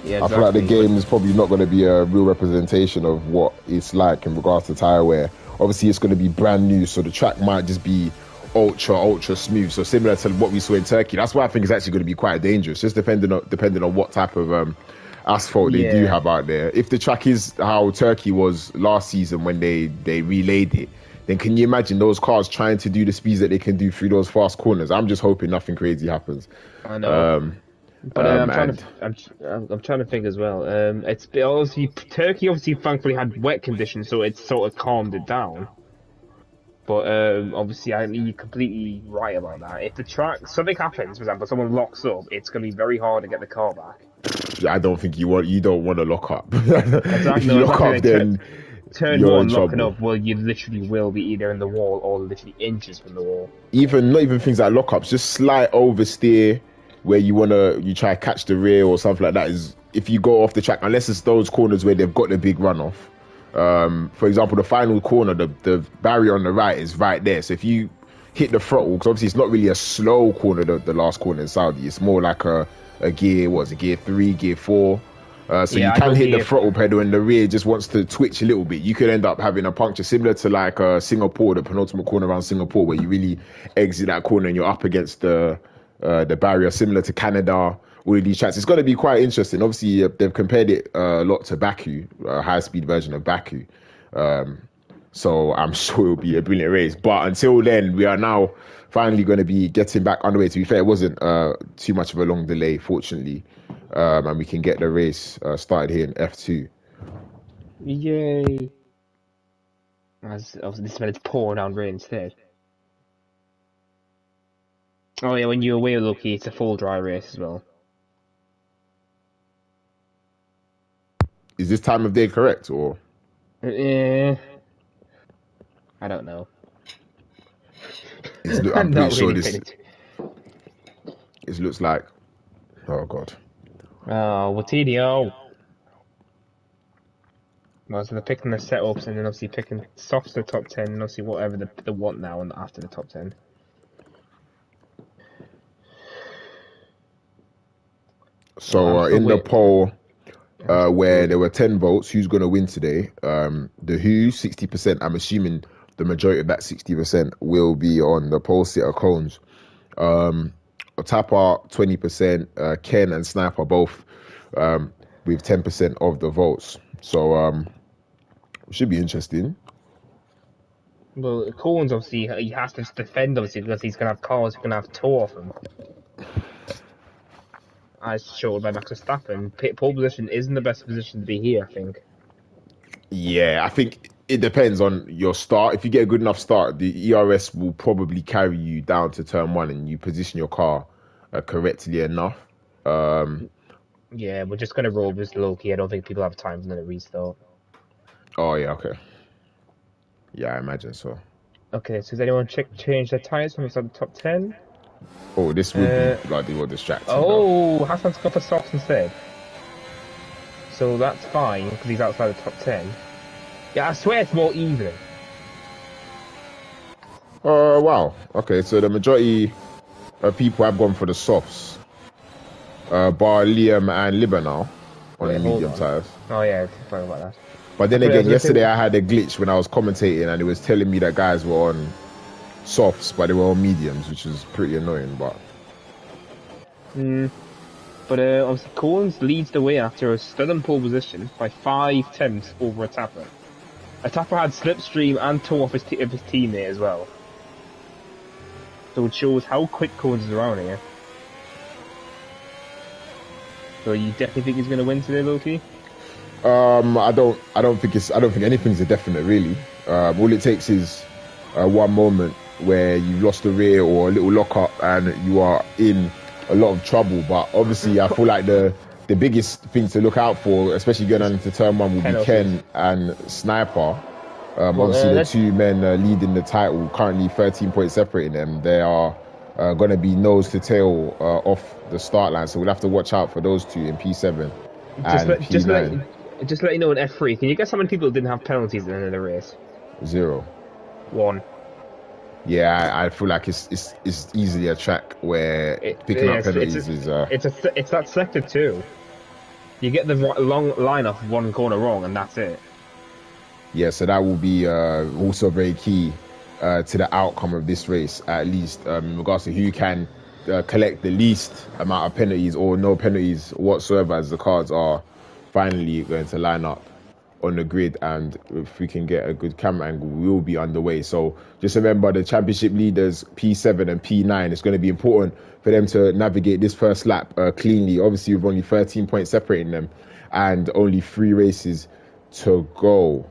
Yeah, exactly. I feel like the game is probably not going to be a real representation of what it's like in regards to tyre wear. Obviously, it's going to be brand new, so the track might just be ultra smooth. So similar to what we saw in Turkey. That's why I think it's actually going to be quite dangerous, just depending on what type of asphalt they do have out there. If the track is how Turkey was last season when they relayed it, then can you imagine those cars trying to do the speeds that they can do through those fast corners? I'm just hoping nothing crazy happens. I know. But I'm trying to think as well. It's obviously Turkey obviously thankfully had wet conditions, so it sort of calmed it down. But obviously, you're completely right about that. If the track something happens, for example, someone locks up, it's going to be very hard to get the car back. I don't think you don't want to lock up. If you lock up, then turn one locking up. Well, you literally will be either in the wall or literally inches from the wall. Not even things like lockups, just slight oversteer where you try to catch the rear or something like that. Is if you go off the track, unless it's those corners where they've got the big runoff. For example, the final corner, the barrier on the right is right there. So if you hit the throttle, because obviously it's not really a slow corner, the last corner in Saudi. It's more like a gear, gear 3, gear 4. So you can hit the throttle pedal and the rear just wants to twitch a little bit. You could end up having a puncture similar to like Singapore, the penultimate corner around Singapore, where you really exit that corner and you're up against the barrier, similar to Canada. All of these tracks, it's going to be quite interesting. Obviously, they've compared it a lot to Baku, a high-speed version of Baku. So I'm sure it'll be a brilliant race. But until then, we are now finally going to be getting back underway. To be fair, it wasn't too much of a long delay, fortunately. And we can get the race started here in F2. Yay! Obviously, this minute it's pouring down rain instead. Oh yeah, when you're away lucky, it's a full dry race as well. Is this time of day correct, or? I don't know. I'm pretty sure this. It looks like. Oh god. Oh, Watino. Well, so they're picking the setups and then obviously picking softs to the top 10 and obviously whatever they want now and after the top 10. So in the poll, where there were 10 votes, who's going to win today? The Who, 60%. I'm assuming the majority of that 60% will be on the pole sitter cones. Tapa, 20%. Ken and Sniper both with 10% of the votes. So it should be interesting. Well, Cohen's obviously, he has to defend obviously because he's going to have cars who can have tow off him. As shown by Max Verstappen, pole position isn't the best position to be here, I think. Yeah, I think it depends on your start. If you get a good enough start, the ERS will probably carry you down to turn 1 and you position your car correctly enough. Yeah, we're just going to roll this low key. I don't think people have time for them to restart. Oh, yeah, okay. Yeah, I imagine so. Okay, so does anyone change their tires from inside the top 10? Oh, this would be bloody well distracting though. Oh, Hassan's gone for softs instead. So that's fine, because he's outside the top 10. Yeah, I swear it's more even. Wow. Okay, so the majority of people have gone for the softs. Bar Liam and Libba now on Wait, the hold medium on. tires. Oh yeah, sorry about that. But then I again, was gonna yesterday say, I had a glitch when I was commentating and it was telling me that guys were on softs, but they were on mediums, which was pretty annoying. But but obviously Collins leads the way after a stunning pole position by 5 tenths over a Tapper. A Tapper had slipstream and toe off his teammate as well. So it shows how quick Collins is around here. So you definitely think he's gonna win today, Loki? I don't think anything's a definite really. All it takes is one moment where you lost the rear or a little lock up and you are in a lot of trouble. But obviously, I feel like the biggest thing to look out for, especially going on into turn one, will be Ken and Sniper. Obviously, the two men leading the title, currently 13 points separating them. They are going to be nose to tail off the start line, so we'll have to watch out for those two in P7 and P9. Just let you know in F3, can you guess how many people didn't have penalties at the end of the race? 0. 1. Yeah, I feel like it's easily a track where picking up penalties is. It's that sector too. You get the long line off one corner wrong, and that's it. Yeah, so that will be also very key to the outcome of this race, at least in regards to who can collect the least amount of penalties or no penalties whatsoever, as the cars are finally going to line up on the grid, and if we can get a good camera angle, we will be underway. So just remember, the championship leaders P7 and P9, it's going to be important for them to navigate this first lap cleanly. Obviously, with only 13 points separating them and only 3 races to go.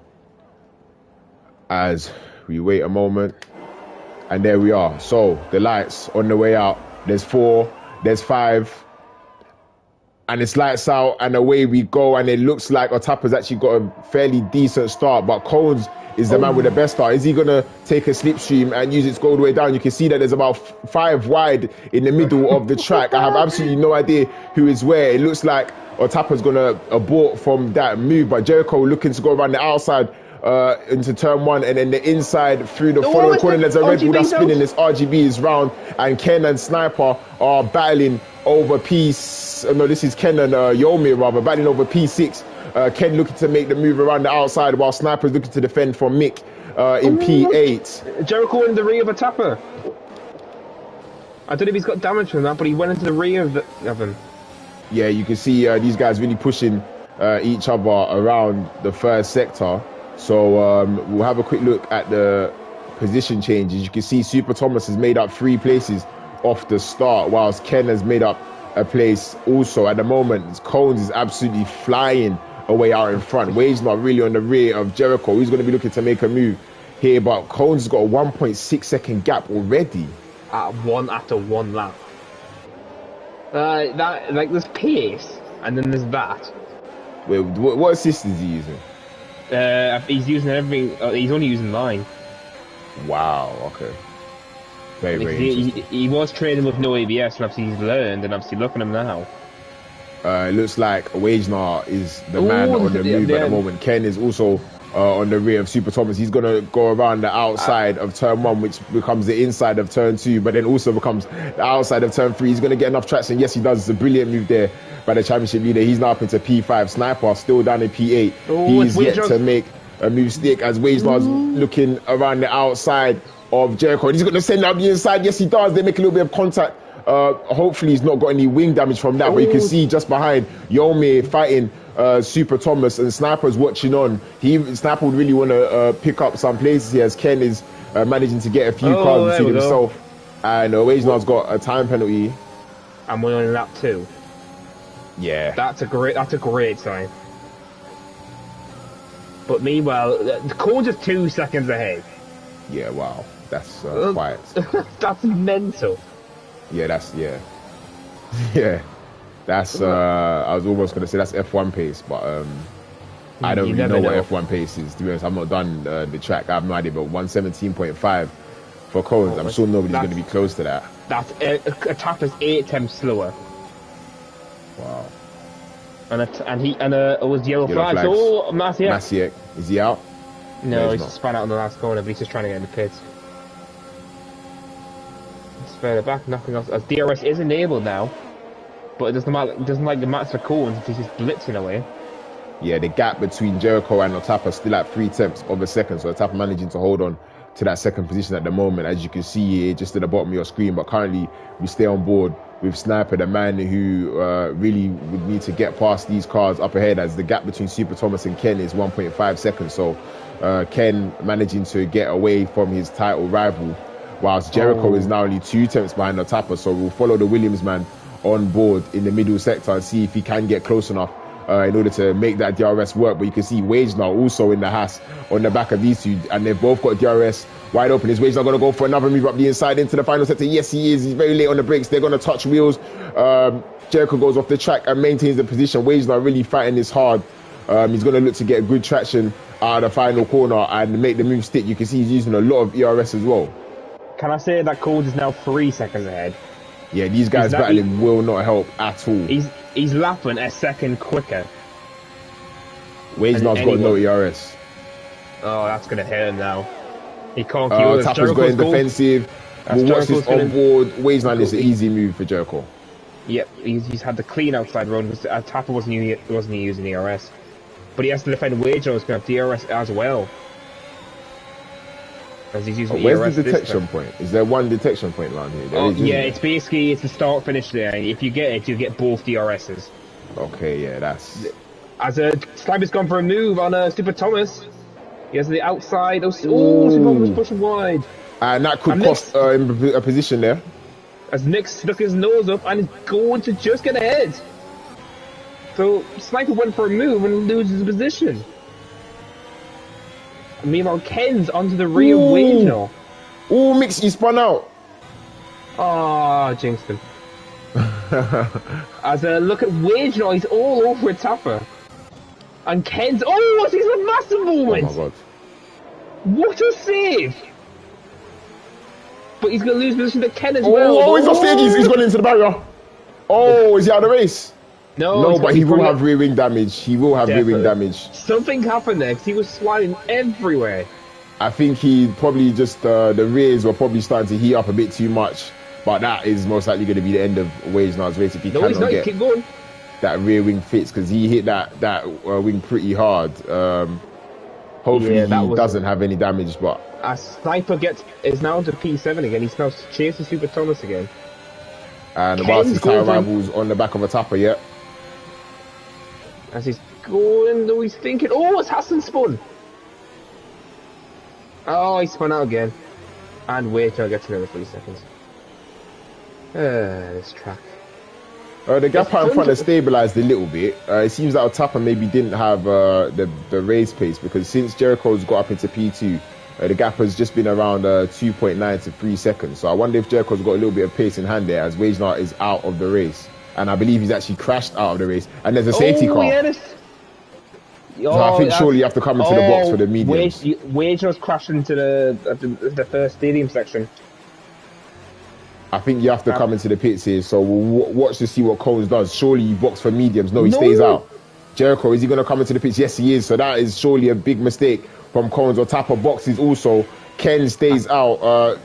As we wait a moment, and there we are. So the lights on the way out. There's 4, there's 5, and it's lights out, and away we go. And it looks like Otappa's actually got a fairly decent start, but Cones is the man with the best start. Is he gonna take a slipstream and use it to go all the way down? You can see that there's about 5 wide in the middle of the track. I have absolutely no idea who is where. It looks like Otappa's gonna abort from that move, but Jericho looking to go around the outside into turn 1, and then the inside through the following corner. There's a Red Bull that's spinning. This RGB is round, and Ken and Sniper are battling over this is Ken and Yomi rather, battling over P6. Ken looking to make the move around the outside, while Sniper's looking to defend from Mick in P8. Jericho in the rear of a Tapper. I don't know if he's got damage from that, but he went into the rear of him. Yeah, you can see these guys really pushing each other around the first sector. So we'll have a quick look at the position changes. You can see Super Thomas has made up 3 places off the start, whilst Ken has made up a place also. At the moment, Cones is absolutely flying away out in front. Wade's not really on the rear of Jericho. He's going to be looking to make a move here, but Cones has got a 1.6 second gap already. After one lap. There's pace, and then there's that. Wait, what assist is he using? He's using everything. He's only using 9. Wow. Okay. Very he was training with no ABS, and obviously he's learned, and obviously look at him now. It looks like Wagner is the man on the move at the moment. Ken is also on the rear of Super Thomas. He's going to go around the outside of turn 1, which becomes the inside of turn 2, but then also becomes the outside of turn 3. He's going to get enough traction. Yes, he does. It's a brilliant move there by the championship leader. He's now up into P5. Sniper still down in P8. He's yet to make a move stick, as Wagner's looking around the outside of Jericho. He's going to send out the inside. Yes, he does. They make a little bit of contact. Hopefully he's not got any wing damage from that, but you can see just behind Yomi fighting Super Thomas, and Sniper's watching on. Sniper would really want to pick up some places here, as Ken is managing to get a few cars between himself, and Wagner's got a time penalty. And we're on lap 2. Yeah, that's a great sign. But meanwhile, the Cole's just 2 seconds ahead. Yeah, wow, that's quiet. That's mental. Yeah, that's I was almost gonna say that's F1 pace, but I don't You really never know know. what F1 pace is. To be honest, I've not done the track. I have no idea, but 117.5 for cones. I'm sure nobody's going to be close to that. That's a tap is 8 attempts slower. Wow. And it was yellow flags. flags. Oh, Masiek, is he out? No, he's just spun out in the last corner, but he's just trying to get in the pits. It's further back, nothing else. As DRS is enabled now, but it doesn't like the match for cones if he's just blitzing away. Yeah, the gap between Jericho and Otapa still at 3 tenths of a second, so Otapa managing to hold on to that second position at the moment, as you can see here just at the bottom of your screen. But currently we stay on board with Sniper, the man who really would need to get past these cars up ahead, as the gap between Super Thomas and Ken is 1.5 seconds. So Ken managing to get away from his title rival, whilst Jericho is now only 2 tenths behind Otapa. So we'll follow the Williams man on board in the middle sector and see if he can get close enough in order to make that DRS work. But you can see Wage now also in the Haas on the back of these two, and they've both got DRS wide open. Is Wage now going to go for another move up the inside into the final sector? Yes, he is. He's very late on the brakes. They're going to touch wheels. Jericho goes off the track and maintains the position. Wage now really fighting this hard. He's going to look to get good traction out of the final corner and make the move stick. You can see he's using a lot of ERS as well. Can I say that Coles is now 3 seconds ahead? Yeah, these guys battling will not help at all. He's lapping a second quicker. Wage now's got no ERS. Oh, that's going to hurt him now. He can't keep it. Tapper's going defensive. We'll watch this on board. Wage now is an easy move for Jericho. Yep, he's had the clean outside run. Tapper wasn't using ERS. But he has to defend Wage now. He's going to have DRS as well. As he's using where's the detection point? Is there one detection point around here? It's basically the start finish there. If you get it, you get both DRSs. Okay, yeah, that's. As Sniper's gone for a move on Super Thomas. He has the outside. Super Thomas pushing wide. And that could cost a position there. As Nick stuck his nose up and is going to just get ahead. So Sniper went for a move and loses his position. Meanwhile, Ken's onto the rear wing now. Oh, Mix, he spun out. Ah, jinxed him. As look at Wage now, he's all over a Tapper. And Ken's, he's a massive moment. Oh my god. What a save. But he's going to lose position to Ken as well. Oh, he's off stage, he's gone into the barrier. Oh, is he out of the race? No, but he will have rear wing damage. He will have rear wing damage. Something happened there because he was sliding everywhere. I think he probably just, the rears were probably starting to heat up a bit too much. But that is most likely going to be the end of Wage now's race if he cannot get keep going. that rear wing fits, because he hit that wing pretty hard. Hopefully he doesn't have any damage, but... As Sniper is now to P7 again, he's now chasing Super Thomas again. And whilst his title rival's on the back of a Tapper, yeah. As he's going, though he's thinking, it's Hassan spun. Oh, he spun out again. And wait till I get to another 3 seconds. This track. The gap out in front has stabilised a little bit. It seems that Tapper maybe didn't have the race pace, because since Jericho's got up into P2, the gap has just been around 2.9 to 3 seconds. So I wonder if Jericho's got a little bit of pace in hand there, as Wagenar is out of the race. And I believe he's actually crashed out of the race. And there's a safety car. So I think surely you have to come into the box for the mediums. Wagener's crashed into the first stadium section. I think you have to come into the pits here. So we'll watch to see what Coles does. Surely he boxed for mediums. No, he stays out. Jericho, is he going to come into the pits? Yes, he is. So that is surely a big mistake from Coles. Or Tapper boxes also. Ken stays out.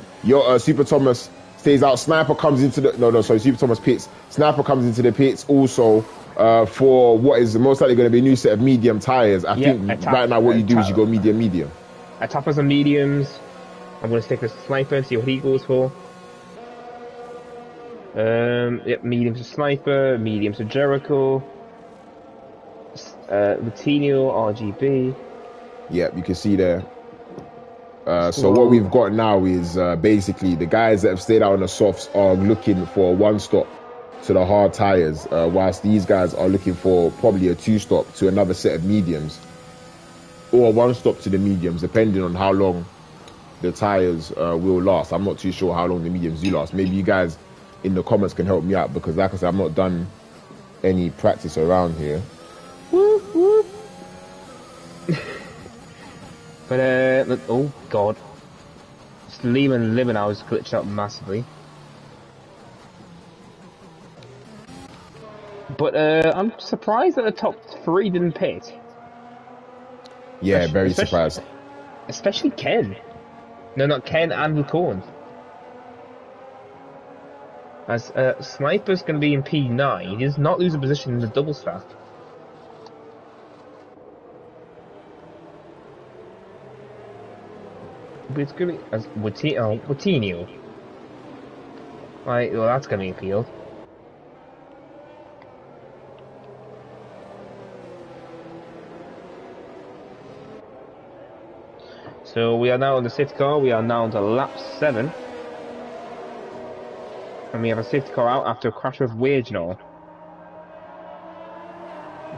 Super Thomas stays out. Sniper comes into the... Super Thomas pits. Sniper comes into the pits also for what is most likely going to be a new set of medium tyres. I think right now what you do is you go medium. Tapper's on mediums. I'm going to stick with Sniper and see what he goes for. Medium to Sniper, medium to Jericho, Latino, RGB. Yep, you can see there. So what we've got now is basically the guys that have stayed out on the softs are looking for a 1-stop to the hard tyres, whilst these guys are looking for probably a 2-stop to another set of mediums, or a 1-stop to the mediums, depending on how long the tyres will last. I'm not too sure how long the mediums do last. Maybe you guys in the comments can help me out, because like I said, I've not done any practice around here. But, oh god. Lehman Libenau was glitched out massively. But, I'm surprised that the top 3 didn't pit. Yeah, very surprised. Especially Ken. No, not Ken and Corn. As Sniper's going to be in P9, he does not lose a position in the double stack. But it's going to be as Watinio. Right, well that's going to be appealed. So we are now on the safety car. We are now on to lap 7. And we have a safety car out after a crash with Wagenall.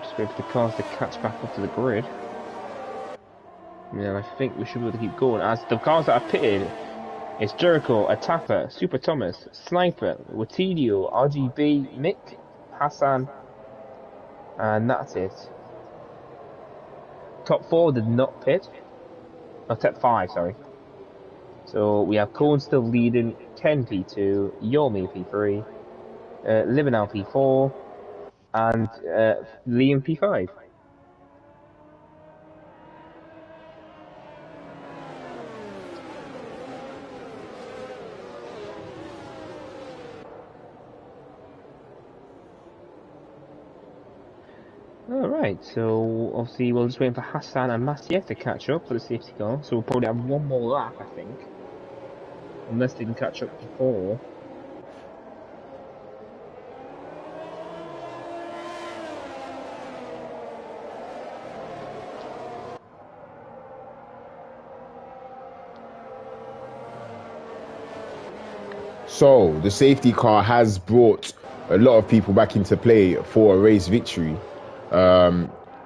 Just wait for the cars to catch back up to the grid. And then I think we should be able to keep going. As the cars that are pitted, it's Jericho, Atapa, Super Thomas, Sniper, Watidio, RGB, Mick, Hassan, and that's it. Top 4 did not pit. Oh, top 5, sorry. So we have Cohen still leading, Ken P2, Yomi P3, Libenau P4, and Liam P5. Alright, so obviously we're just waiting for Hassan and Massiev to catch up for the safety car, so we'll probably have one more lap, I think. Unless they can catch up before. So the safety car has brought a lot of people back into play for a race victory.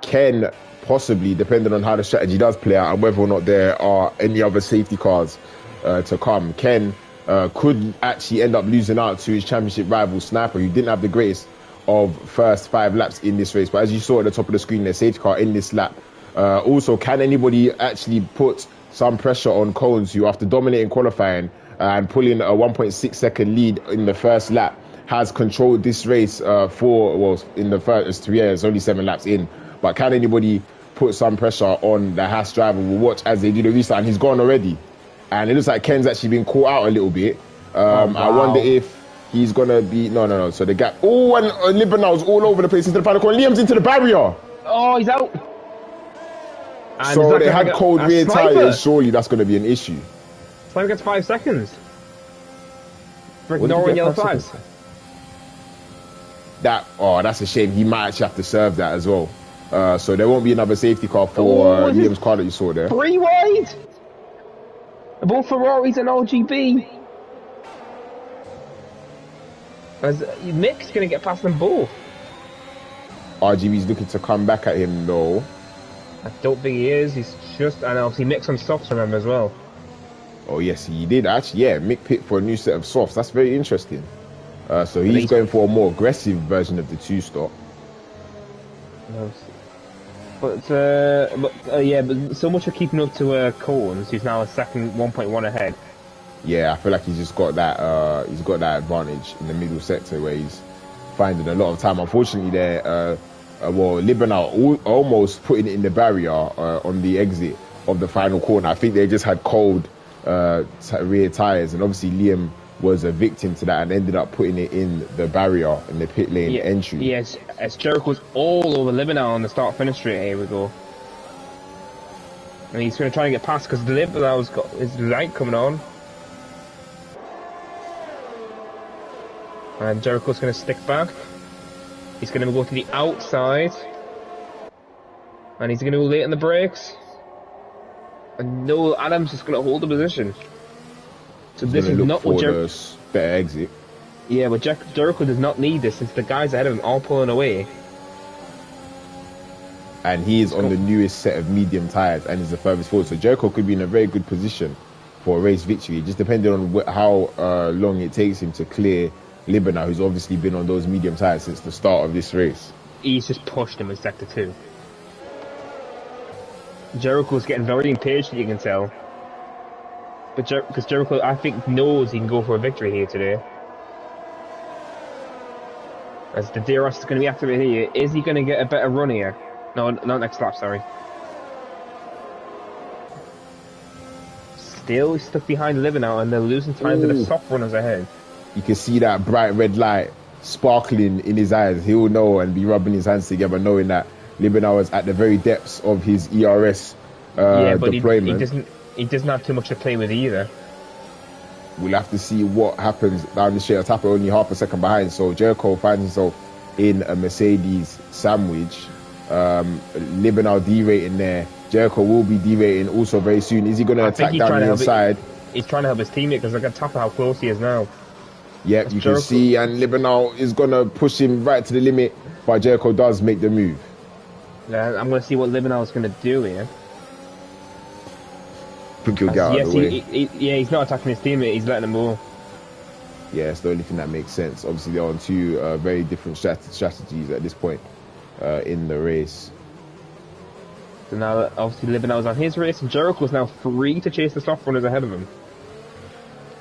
Ken, possibly, depending on how the strategy does play out and whether or not there are any other safety cars to come, Ken could actually end up losing out to his championship rival Sniper, who didn't have the greatest of first 5 laps in this race. But as you saw at the top of the screen, their safety car in this lap. Also, can anybody actually put some pressure on Cones, who after dominating qualifying and pulling a 1.6 second lead in the first lap, has controlled this race in the first 3 years, only 7 laps in. But can anybody put some pressure on the Haas driver? We'll watch as they do the restart, and he's gone already. And it looks like Ken's actually been caught out a little bit. Wow. I wonder if he's going to be... No. So the gap... Oh, and Libenau's all over the place into the final corner. Liam's into the barrier. Oh, he's out. And so they had cold rear tyres. Surely that's going to be an issue. Sniper gets 5 seconds. For ignoring yellow flags. That's a shame. He might actually have to serve that as well. So there won't be another safety car for Liam's car that you saw there. 3 wide! Both Ferraris and RGB. As Mick's going to get past them both. RGB's looking to come back at him, though. I don't think he is. He's just... And obviously Mick's on softs, remember, as well. Oh, yes, he did. Actually, yeah, Mick picked for a new set of softs. That's very interesting. So he's going for a more aggressive version of the 2-stop. But so much for keeping up to Coens, who's now a second 1.1 ahead. Yeah, I feel like he's just got that. He's got that advantage in the middle sector where he's finding a lot of time. Unfortunately, there, Libenau almost putting it in the barrier on the exit of the final corner. I think they just had cold rear tires, and obviously Liam was a victim to that and ended up putting it in the barrier in the pit lane entry. Yes, as Jericho was all over Libenau on the start-finish straight. Here we go. And he's going to try and get past because Libenau's got his light coming on. And Jericho's going to stick back. He's going to go to the outside. And he's going to go late on the brakes. And Noel Adams is going to hold the position. So this is not what Jericho... better exit. Yeah, but Jericho does not need this since the guys ahead of him are pulling away. And he is on the newest set of medium tyres and is the furthest forward. So Jericho could be in a very good position for a race victory, just depending on how long it takes him to clear Libenau, who's obviously been on those medium tyres since the start of this race. He's just pushed him in sector 2. Jericho's getting very impatient, you can tell. But because Jericho, I think, knows he can go for a victory here today. As the DRS is going to be activated here, is he going to get a better run here? No, not next lap, sorry. Still stuck behind Livinal, and they're losing time to the soft runners ahead. You can see that bright red light sparkling in his eyes. He'll know and be rubbing his hands together, knowing that Livinal is at the very depths of his ERS deployment. He doesn't have too much to play with either. We'll have to see what happens down the straight. Tapper only half a second behind, so Jericho finds himself in a Mercedes sandwich. Livinal derating there. Jericho will be derating also very soon. Is he going to attack down the inside? He's trying to help his teammate because look at Tapper how close he is now. Yep, you can see, and Livinal is going to push him right to the limit, but Jericho does make the move. Yeah, I'm going to see what Livinal is going to do here. I think he'll get out of the way. He's not attacking his teammate, he's letting him go. Yeah, it's the only thing that makes sense. Obviously, they're on two very different strategies at this point in the race. So now, obviously, Livinal's on his race, and Jericho's now free to chase the soft runners ahead of him.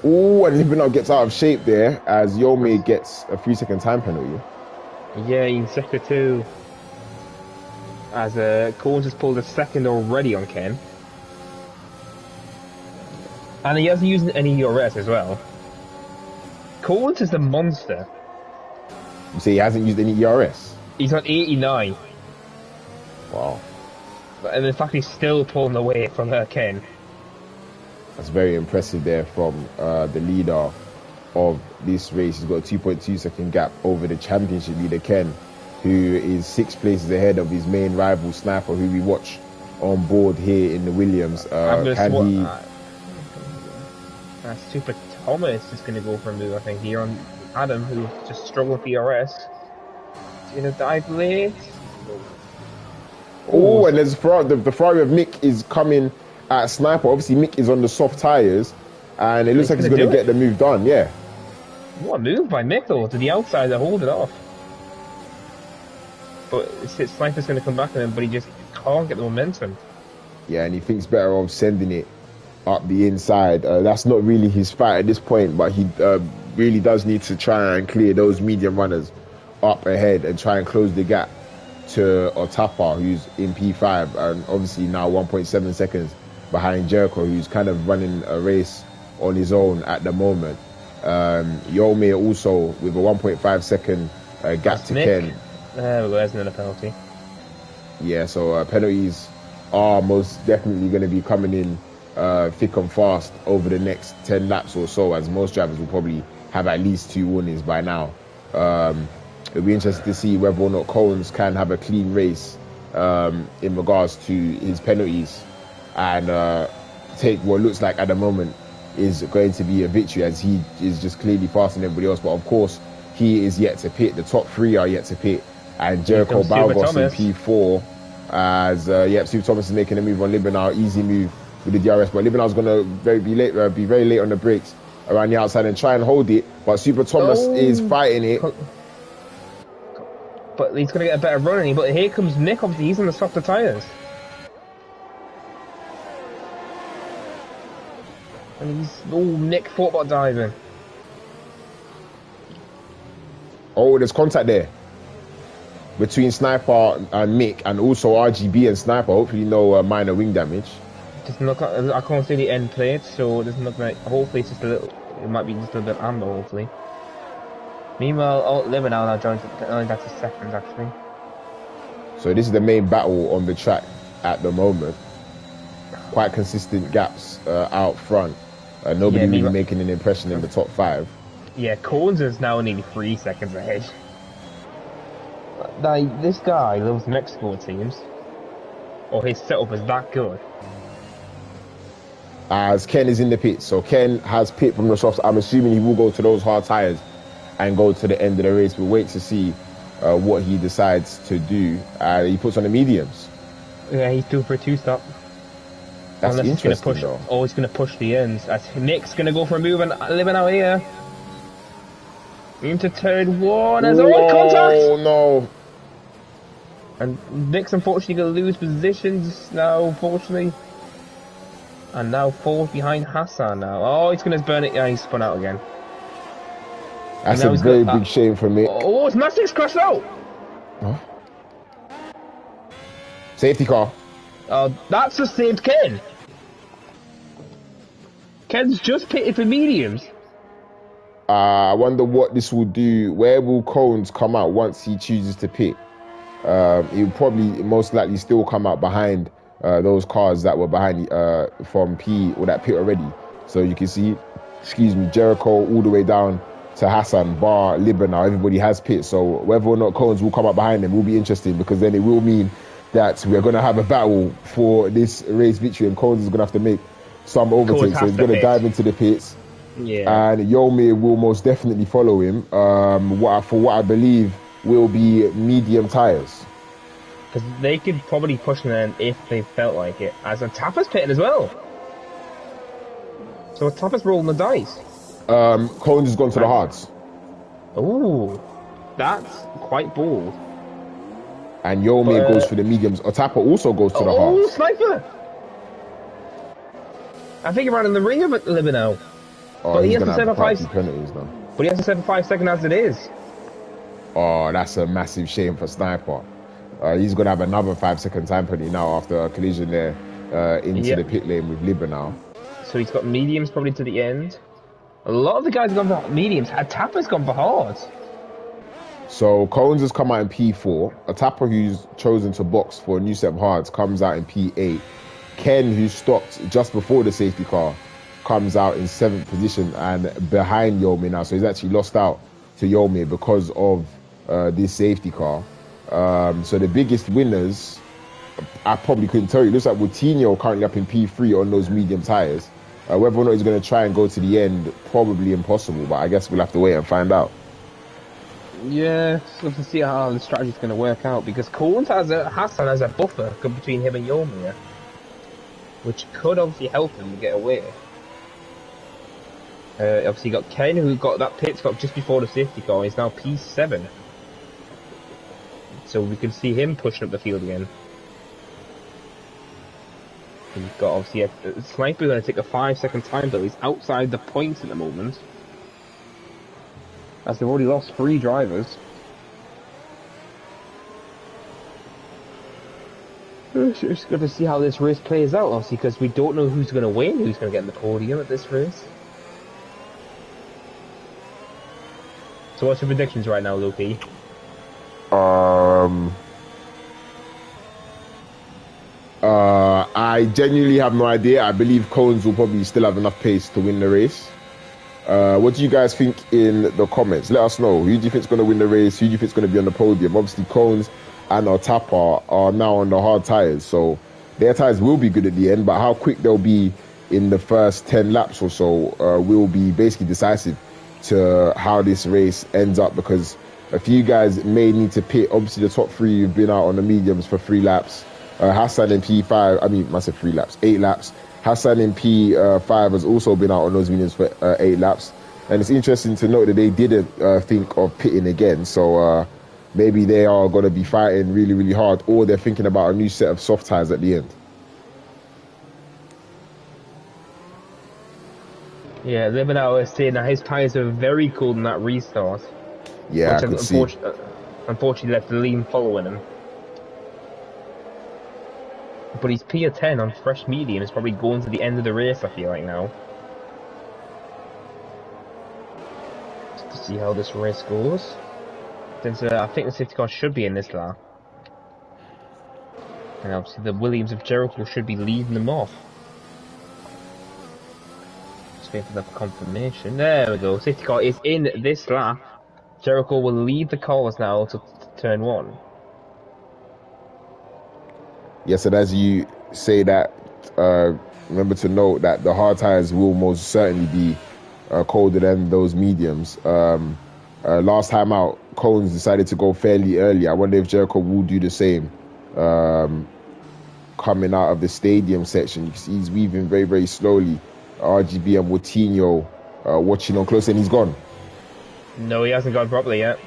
Oh, and Livinal gets out of shape there as Yome gets a 3-second time penalty. Yeah, in sector 2. As Coens has pulled a second already on Ken. And he hasn't used any ERS as well. Coens is the monster. You say he hasn't used any ERS? He's on 89. Wow. And in fact, he's still pulling away from Ken. That's very impressive there from the leader of this race. He's got a 2.2 second gap over the championship leader, Ken, who is 6 places ahead of his main rival, Sniper, who we watch on board here in the Williams. Super Thomas is going to go for a move, I think, here on Adam, who just struggled with ERS. He's going to dive late. Oh, and there's the Ferrari of Mick is coming at Sniper. Obviously, Mick is on the soft tyres, and it looks like he's going to get the move done, yeah. What a move by Mick, though, to the outside to hold it off. But Sniper's going to come back on him, but he just can't get the momentum. Yeah, and he thinks better of sending it up the inside. That's not really his fight at this point, but he really does need to try and clear those medium runners up ahead and try and close the gap to Otapa, who's in P5, and obviously now 1.7 seconds behind Jericho, who's kind of running a race on his own at the moment. Yome also with a 1.5 second gap to Ken. There we go, there's another penalty. Yeah, so penalties are most definitely going to be coming in thick and fast over the next 10 laps or so, as most drivers will probably have at least 2 warnings by now. It'll be interesting to see whether or not Coens can have a clean race in regards to his penalties and take what looks like at the moment is going to be a victory, as he is just clearly faster than everybody else. But of course, he is yet to pit. The top 3 are yet to pit, and Jericho Balgos in P4 as Super Thomas is making a move on Livinal. Easy move with the DRS, but Livinal's going to be very late on the brakes around the outside and try and hold it, but Super Thomas is fighting it. But he's going to get a better run in. But here comes Nick, obviously he's on the softer tyres. And Nick thought about diving. Oh, there's contact there between Sniper and Mick, and also RGB and Sniper. Hopefully no minor wing damage. Doesn't look like, I can't see the end plate, so it doesn't look like, hopefully it's just a little, it might be just a little bit amber, hopefully. Meanwhile, Livinal now joins, that's his seconds actually. So this is the main battle on the track at the moment. Quite consistent gaps out front. Nobody really making an impression in the top 5. Yeah, Coens is now nearly 3 seconds ahead. Now, this guy loves Mexico, it seems. Or his setup is that good. As Ken is in the pit, so Ken has pit from the softs. I'm assuming he will go to those hard tyres and go to the end of the race. We'll wait to see what he decides to do. He puts on the mediums. Yeah, he's due for a 2-stop. That's interesting, though. Oh, he's going to push the ends. As Nick's going to go for a move and living out here. Into turn 1 as a contact. Oh no! And Nick's unfortunately going to lose positions now, unfortunately. And now falls behind Hassan now. Oh, he's going to burn it. Yeah, he's spun out again. That's a very big shame for Nick. Oh, it's Mastick's crashed out. Huh? Safety car. That's just saved Ken. Ken's just pitted for mediums. I wonder what this will do. Where will Cones come out once he chooses to pit? He'll probably most likely still come out behind those cars that were behind from P or that pit already. So you can see, Jericho all the way down to Hassan, Bar, Libba now. Everybody has pit. So whether or not Cones will come up behind them will be interesting, because then it will mean that we're going to have a battle for this race victory, and Cones is going to have to make some overtakes. So he's going to dive into the pits. Yeah. And Yomir will most definitely follow him for what I believe will be medium tyres. Because they could probably push them if they felt like it. As a Tapper's pitting as well. So a Tapper's rolling the dice. Cones has gone to the hards. Ooh, that's quite bold. And Yomir goes for the mediums. Otapa also goes to the hards. Oh, sniper! I think he ran in the ring of it now. Oh, but he's he has going to to have sacrifice penalties now. But he has to 7.5 seconds as it is. Oh, that's a massive shame for Sniper. He's going to have another 5-second time penalty now after a collision there into the pit lane with Libba now. So he's got mediums probably to the end. A lot of the guys have gone for mediums. Tapper's gone for hards. So Cones has come out in P4. Atapa, who's chosen to box for a new set of hards, comes out in P8. Ken, who stopped just before the safety car, comes out in 7th position and behind Yomir now. So he's actually lost out to Yomir because of this safety car. So the biggest winners, I probably couldn't tell you. It looks like Coutinho currently up in P3 on those medium tyres. Whether or not he's going to try and go to the end, probably impossible, but I guess we'll have to wait and find out. Yeah, so to see how the strategy's going to work out, because Hassan has a buffer between him and Yomir, which could obviously help him get away. Obviously you got Ken, who got that pit stop just before the safety car. He's now P7. So we can see him pushing up the field again. We've got obviously a Sniper going to take a 5-second time, but he's outside the points at the moment, as they've already lost 3 drivers. It's just good to see how this race plays out, obviously, because we don't know who's going to win, who's going to get in the podium at this race. So what's your predictions right now, Loki? I genuinely have no idea. I believe Cones will probably still have enough pace to win the race. What do you guys think in the comments? Let us know. Who do you think is going to win the race? Who do you think is going to be on the podium? Obviously, Cones and Otapa are now on the hard tyres, so their tyres will be good at the end, but how quick they'll be in the first 10 laps or so will be basically decisive to how this race ends up, because a few guys may need to pit. Obviously, the top 3 have been out on the mediums for 3 laps. Hassan in P5, I mean, I said 3 laps, 8 laps. Hassan in P5 has also been out on those mediums for 8 laps. And it's interesting to note that they didn't think of pitting again. So maybe they are going to be fighting really, really hard, or they're thinking about a new set of soft tyres at the end. Yeah, Libanao is saying that his tyres are very cold in that restart. Yeah, which I could see. Unfortunately left the lean following him. But he's P10 on fresh medium. Is probably going to the end of the race, I feel like now. Just to see how this race goes. Since I think the safety car should be in this lap. And obviously the Williams of Jericho should be leading them off. Just waiting for the confirmation. There we go. Safety car is in this lap. Jericho will lead the cars now to turn 1. Yes, and as you say that, remember to note that the hard tyres will most certainly be colder than those mediums. Last time out, Cones decided to go fairly early. I wonder if Jericho will do the same. Coming out of the stadium section, you can see he's weaving very, very slowly. RGB and Coutinho watching on close, and he's gone. No, he hasn't gone properly yet.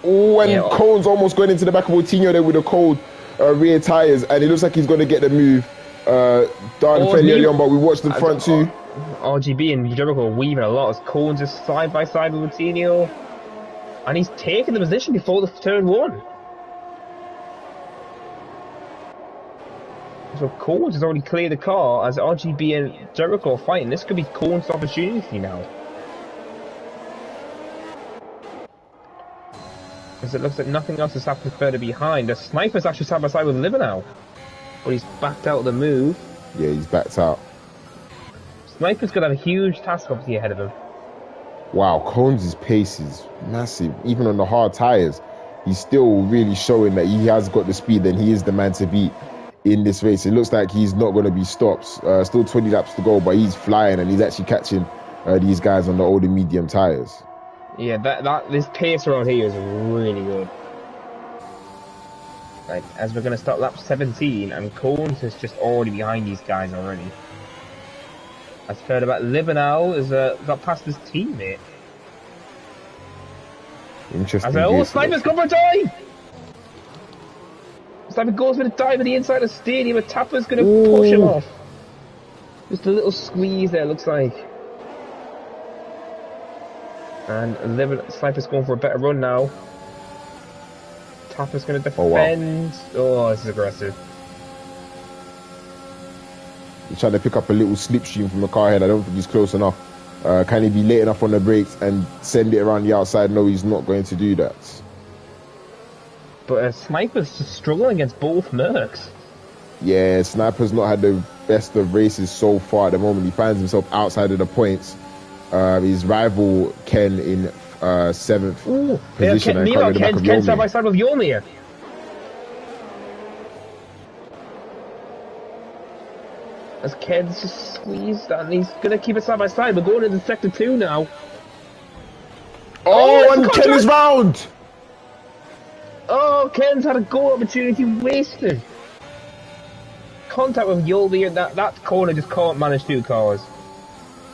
Oh, and Cone's almost going into the back of Coutinho there with the cold rear tyres, and it looks like he's going to get the move done fairly early on, but we watched the front two. RGB and Jericho are weaving a lot as Cone's just side by side with Coutinho, and he's taken the position before the turn one. So Cone's has already cleared the car as RGB and Jericho are fighting. This could be Cone's opportunity now. Because it looks like nothing else is happening further behind. The Sniper's actually side by side with Liver now. But he's backed out of the move. Yeah, he's backed out. Sniper's going to have a huge task obviously ahead of him. Wow, Cones' pace is massive. Even on the hard tyres, he's still really showing that he has got the speed and he is the man to beat in this race. It looks like he's not going to be stopped. Still 20 laps to go, but he's flying and he's actually catching these guys on the older medium tyres. Yeah, this pace around here is really good. Like, as we're going to start lap 17, and Cones is just already behind these guys already. I've heard about Liver now has got past his teammate. Interesting. Sniper's gone for a dive! Sniper goes for a dive at the inside of the stadium, and Tapper's going to push him off. Just a little squeeze there, looks like. And Sniper's going for a better run now. Tapper's going to defend. Oh, this is aggressive. He's trying to pick up a little slipstream from the car head. I don't think he's close enough. Can he be late enough on the brakes and send it around the outside? No, he's not going to do that. But Sniper's just struggling against both Mercs. Yeah, Sniper's not had the best of races so far at the moment. He finds himself outside of the points. His rival Ken in 7th position. Ken side by side with Yolmir. As Ken's just squeezed and he's going to keep it side by side. We're going into sector 2 now. And Ken is round! Oh, Ken's had a goal opportunity wasted. Contact with Yolmir and that corner just can't manage 2 cars.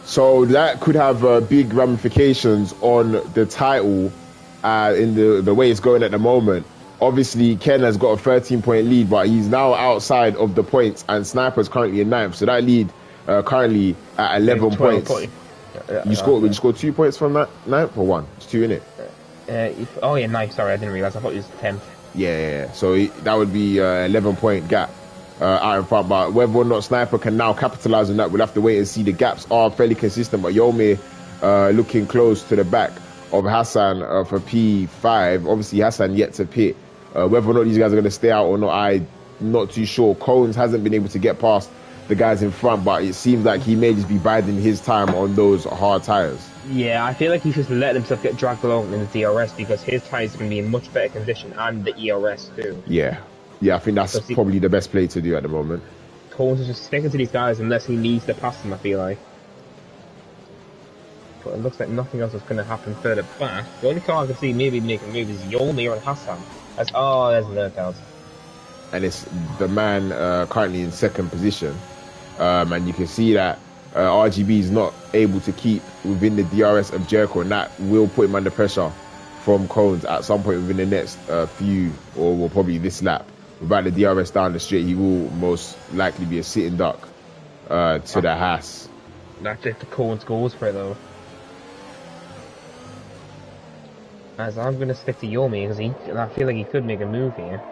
So that could have big ramifications on the title in the way it's going at the moment. Obviously, Ken has got a 13-point lead, but he's now outside of the points, and Sniper's currently in 9th. So that lead currently at 11 points. You scored 2 points from that 9th or 1? It's 2, innit? 9th. Sorry, I didn't realise. I thought it was 10th. Yeah. So that would be 11-point gap. Out in front, but whether or not Sniper can now capitalize on that, we'll have to wait and see. The gaps are fairly consistent, but Yolmir looking close to the back of Hassan for P5. Obviously, Hassan yet to pit. Whether or not these guys are going to stay out or not, I'm not too sure. Cones hasn't been able to get past the guys in front, but it seems like he may just be biding his time on those hard tyres. Yeah, I feel like he's just letting himself get dragged along in the DRS because his tyres are going to be in much better condition, and the ERS too. Yeah, I think that's probably the best play to do at the moment. Coles is just sticking to these guys unless he needs to pass them, I feel like. But it looks like nothing else is going to happen further back. The only car I can see maybe making a move is Yolmir and Hassan. There's Lurkout. And it's the man currently in 2nd position. And you can see that RGB is not able to keep within the DRS of Jericho, and that will put him under pressure from Cones at some point within the next few, or probably this lap. Without the DRS down the straight, he will most likely be a sitting duck to the Haas. That's if the Cones goes for it though. As I'm going to stick to Yomi because I feel like he could make a move here.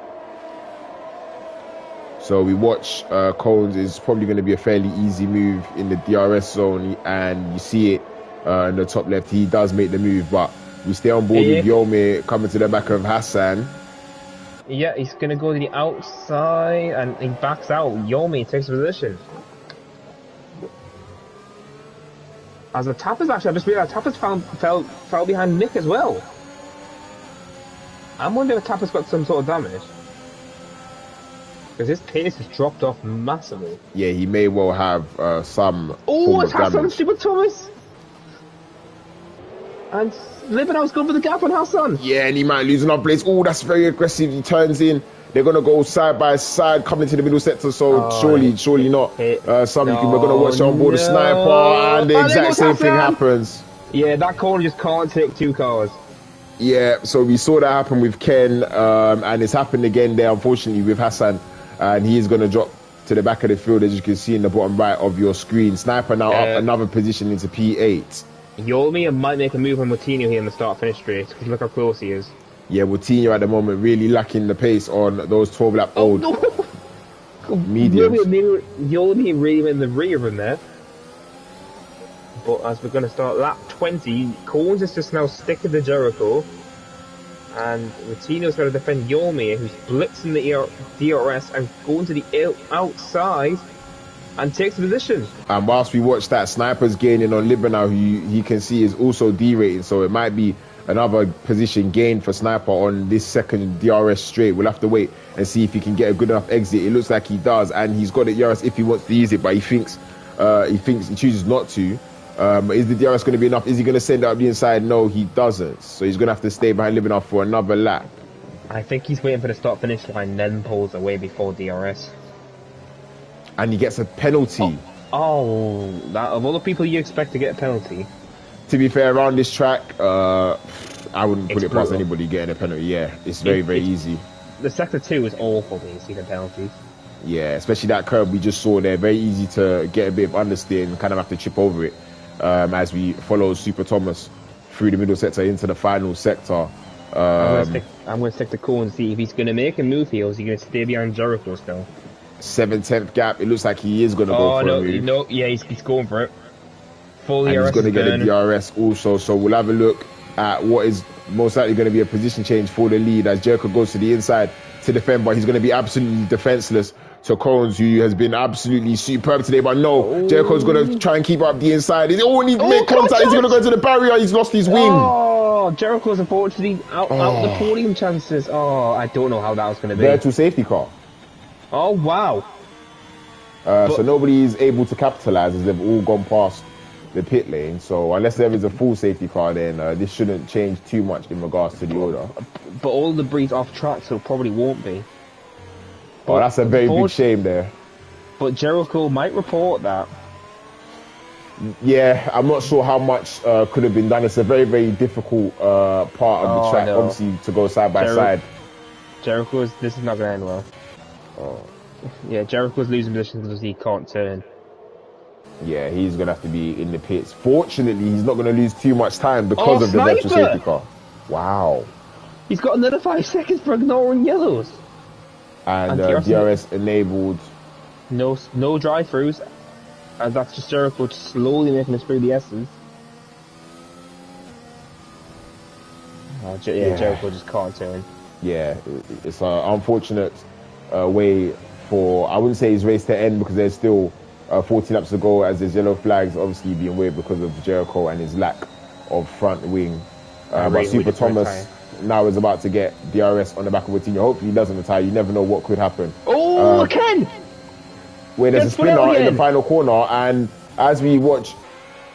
So we watch Cones is probably going to be a fairly easy move in the DRS zone, and you see it in the top left. He does make the move, but we stay on board with Yomi coming to the back of Hassan. Yeah, he's going to go to the outside and he backs out. Yomi takes position. As the Tappers I just realised Tappers fell behind Nick as well. I'm wondering if Tappers got some sort of damage. Because his pace has dropped off massively. Yeah, he may well have some. Oh, it's Hassan, stupid Thomas! And Libanon's going for the gap on Hassan. Yeah, and he might lose enough place. Oh, that's very aggressive. He turns in. They're going to go side by side, coming into the middle sector. So surely not. We're going to watch on board the sniper, and the exact same thing happens. Yeah, that corner just can't take 2 cars. Yeah, so we saw that happen with Ken, and it's happened again there, unfortunately, with Hassan, and he is going to drop to the back of the field, as you can see in the bottom right of your screen. Sniper now up another position into P8. Yolmi might make a move on Moutinho here in the start-finish race, because look how close he is. Yeah, Moutinho at the moment really lacking the pace on those 12-lap old mediums. Yolmi really in the rear of him there. But as we're going to start lap 20, Corns is just now sticking to Jericho. And Moutinho's going to defend Yolmi, who's blitzing the DRS and going to the outside and takes the position. And whilst we watch that, Sniper's gaining on Libernau, who you can see is also derating. So it might be another position gained for Sniper on this second DRS straight. We'll have to wait and see if he can get a good enough exit. It looks like he does, and he's got the DRS if he wants to use it, but he chooses not to. Is the DRS going to be enough? Is he going to send it up the inside? No, he doesn't. So he's going to have to stay behind Libernau for another lap. I think he's waiting for the start-finish line, then pulls away before DRS. And he gets a penalty. That of all the people you expect to get a penalty. To be fair, around this track, I wouldn't put it past anybody getting a penalty. Yeah, it's very easy. The sector 2 is awful when you see the penalties. Yeah, especially that curb we just saw there. Very easy to get a bit of understeer and kind of have to chip over it. As we follow Super Thomas through the middle sector into the final sector. I'm going to stick to Cole and see if he's going to make a move here, or is he going to stay behind Jericho still? 7/10 gap. It looks like he is going to go for a move. No, yeah, he's going for it. Full and DRS he's going to get a DRS also. So we'll have a look at what is most likely going to be a position change for the lead as Jericho goes to the inside to defend, but he's going to be absolutely defenseless to Cones, who has been absolutely superb today. But no, Jericho's going to try and keep up the inside. He's only make contact. He's going to go to the barrier. He's lost his wing. Jericho's unfortunately out the podium chances. I don't know how that was going to be. Virtual safety car. Oh, wow. So nobody is able to capitalise as they've all gone past the pit lane. So unless there is a full safety car, then this shouldn't change too much in regards to the order. But all the debris off track, so it probably won't be. But that's a very big shame there. But Jericho might report that. Yeah, I'm not sure how much could have been done. It's a very difficult part of the track, obviously, to go side by side. This is not going to end well. Yeah, Jericho's losing positions because he can't turn. Yeah, he's going to have to be in the pits. Fortunately, he's not going to lose too much time because of the virtual safety car. Wow. He's got another 5 seconds for ignoring yellows. And DRS enabled. No drive-throughs. And that's just Jericho slowly making his through the S's. Jericho just can't turn. Yeah, it's an unfortunate way for, I wouldn't say his race to end because there's still 40 laps to go as there's yellow flags obviously being waved because of Jericho and his lack of front wing. But Super Thomas now is about to get DRS on the back of Moutinho. Hopefully he doesn't retire. You never know what could happen. Ken! Where there's a spinner in the final corner, and as we watch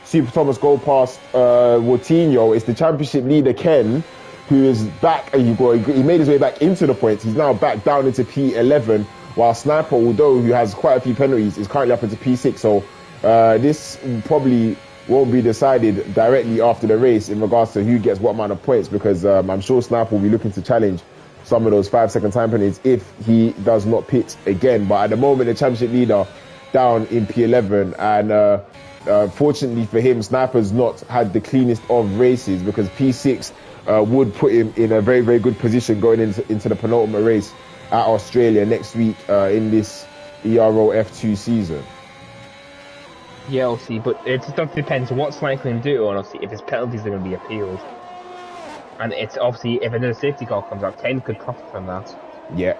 Super Thomas go past Moutinho, it's the championship leader Ken, who is back. He made his way back into the points. He's now back down into P11, while Sniper, although who has quite a few penalties, is currently up into P6. So this probably won't be decided directly after the race in regards to who gets what amount of points, because I'm sure Sniper will be looking to challenge some of those 5-second time penalties if he does not pit again. But at the moment, the championship leader down in P11, and fortunately for him, Sniper's not had the cleanest of races, because P6 would put him in a very good position going into the penultimate race at Australia next week in this Ero F2 season. Yeah, obviously, but it just depends on what Sniper can do, and obviously if his penalties are going to be appealed. And it's obviously, if another safety car comes out, Ken could profit from that. Yeah,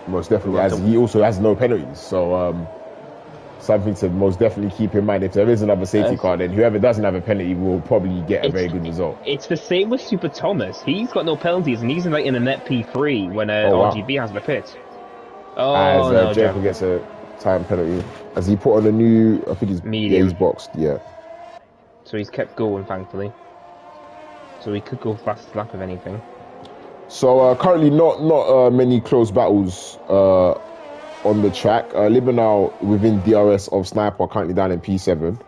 most definitely, as he also has no penalties. So something to most definitely keep in mind. If there is another safety car, then whoever doesn't have a penalty will probably get a very good result. It's the same with Super Thomas. He's got no penalties, and he's in a net P3 when RGB has the pit. Jericho gets a time penalty. As he put on a new, I think he's medium. Yeah, he's boxed, yeah. So he's kept going, thankfully. So he could go fastest lap of anything. So currently not many close battles on the track. Libernau within DRS of Sniper, currently down in P7.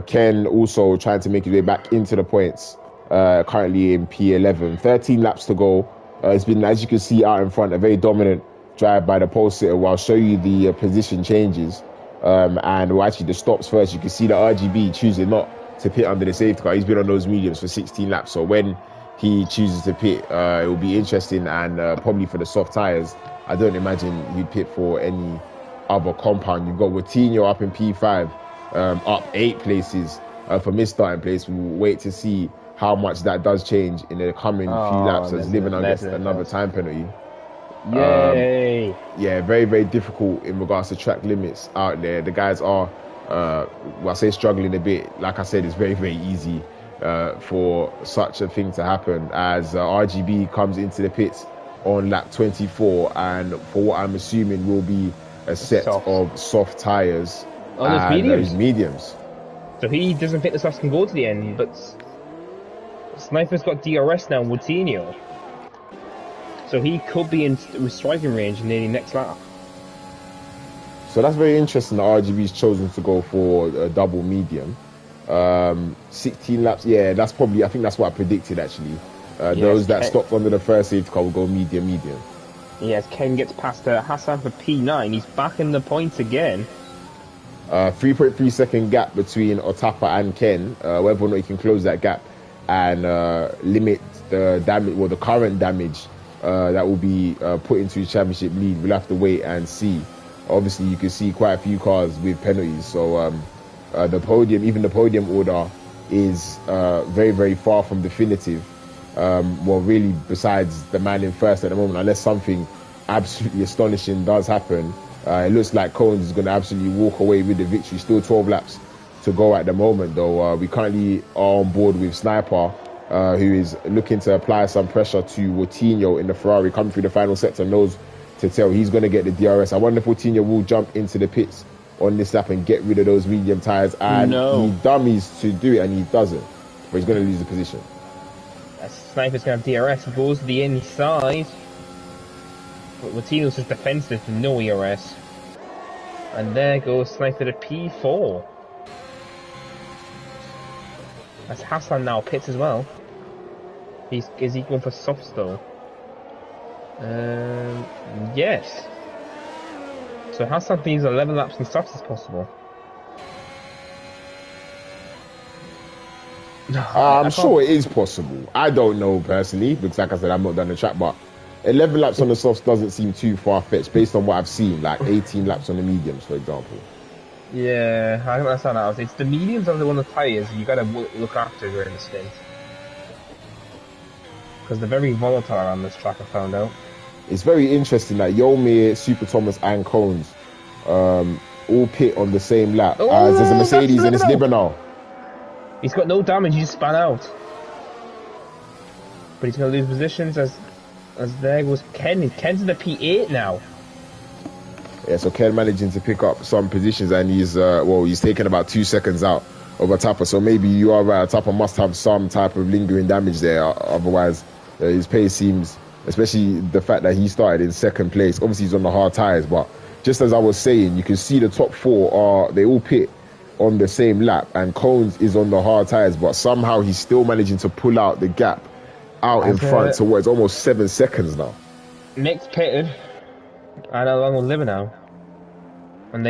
Ken also trying to make his way back into the points currently in P11. 13 laps to go. It's been, as you can see out in front, a very dominant drive by the pole sitter. Well, I'll show you the position changes. And well, actually the stops first. You can see the RGB choosing not to pit under the safety car. He's been on those mediums for 16 laps. So when he chooses to pit, it will be interesting. And probably for the soft tyres, I don't imagine he'd pit for any other compound. You've got Watinho up in P5, up 8 places from his starting place. We'll wait to see how much that does change in the coming few laps as Livenel gets another time penalty. Yay! Yeah, very, very difficult in regards to track limits out there. The guys are, well, I say struggling a bit. Like I said, it's very, very easy for such a thing to happen as RGB comes into the pits on lap 24, and for what I'm assuming will be a set of soft tyres. Oh, there's mediums. So he doesn't think the softs can go to the end, but Sniper's got DRS now, Watinho. So he could be in striking range nearly next lap. So that's very interesting that RGB's chosen to go for a double medium. 16 laps, yeah, that's probably, I think that's what I predicted actually. Those that stopped under the first safety car will go medium. Yes, Ken gets past Hassan for P9. He's back in the points again. 3.3 second gap between Otapa and Ken. Whether or not he can close that gap and limit the damage, or the current damage that will be put into his championship lead, we'll have to wait and see. Obviously, you can see quite a few cars with penalties. So the podium order is very, very far from definitive. Well, really, besides the man in first at the moment, unless something absolutely astonishing does happen, it looks like Cones is going to absolutely walk away with the victory. Still 12 laps to go at the moment, though. We currently are on board with Sniper, who is looking to apply some pressure to Watinho in the Ferrari, coming through the final sector, knows to tell he's going to get the DRS. I wonder if Watinho will jump into the pits on this lap and get rid of those medium tyres, and he dummies to do it and he doesn't, but he's going to lose the position. Sniper's going to have DRS, he goes to the inside, but Watinho's just defensive, no ERS, and there goes Sniper to P4. That's Hassan now pits as well. Is he going for softs though? Yes. So Hassan needs 11 laps and softs as possible. I'm sure it is possible. I don't know personally, because like I said, I'm not done the track, but 11 laps on the softs doesn't seem too far-fetched based on what I've seen, like 18 laps on the mediums, for example. Yeah, I don't understand that. It's the mediums are the one of the tyres you gotta look after during the stint. Because they're very volatile on this track, I found out. It's very interesting that Yomir, Super Thomas and Cones all pit on the same lap as there's a Mercedes and it's Libenal. He's got no damage, he just span out. But he's going to lose positions as there goes Ken. Ken's in the P8 now. Yeah, so Ken managing to pick up some positions, and he's taken about 2 seconds out of Otapa. So maybe you are right, Otapa must have some type of lingering damage there. Otherwise, his pace seems, especially the fact that he started in second place. Obviously, he's on the hard tyres, but just as I was saying, you can see the top four they all pit on the same lap, and Cones is on the hard tyres, but somehow he's still managing to pull out the gap out in front to what is almost 7 seconds now. Mick's pitted, and along with Libenau. And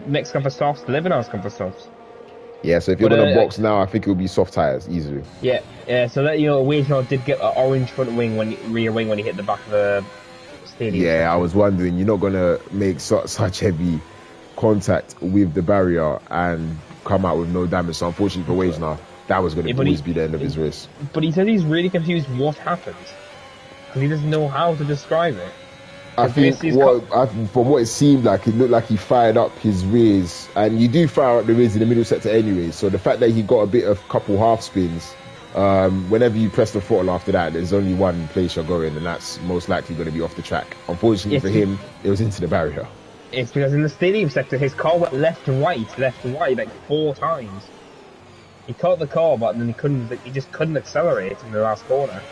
Mick's come for softs, Libenau's come for softs. Yeah, so if you're going to box now, I think it will be soft tyres, easily. Yeah, so that, Wagenhall did get an orange front wing, rear wing when he hit the back of the stadium. Yeah, I was wondering, you're not going to make such heavy contact with the barrier and come out with no damage. So unfortunately for Wagenhall, that was going to always be the end of his race. But he said he's really confused what happened, because he doesn't know how to describe it. I think from what it seemed like, it looked like he fired up his rears, and you do fire up the rears in the middle sector anyway. So the fact that he got a couple half spins, whenever you press the throttle after that, there's only one place you're going, and that's most likely going to be off the track. Unfortunately for him, it was into the barrier. It's because in the stadium sector, his car went left and right, like 4 times. He caught the car, but then he just couldn't accelerate in the last corner.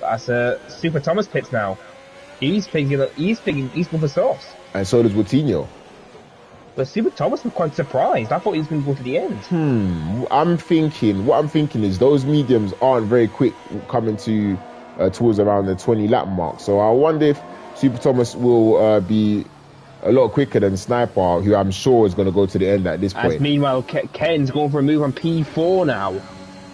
But as Super Thomas pits now. He's going for softs. And so does Watinho. But Super Thomas was quite surprised. I thought he was going to go to the end. What I'm thinking is those mediums aren't very quick coming to towards around the 20 lap mark. So I wonder if Super Thomas will be a lot quicker than Sniper, who I'm sure is going to go to the end at this point. And meanwhile, Ken's going for a move on P4 now.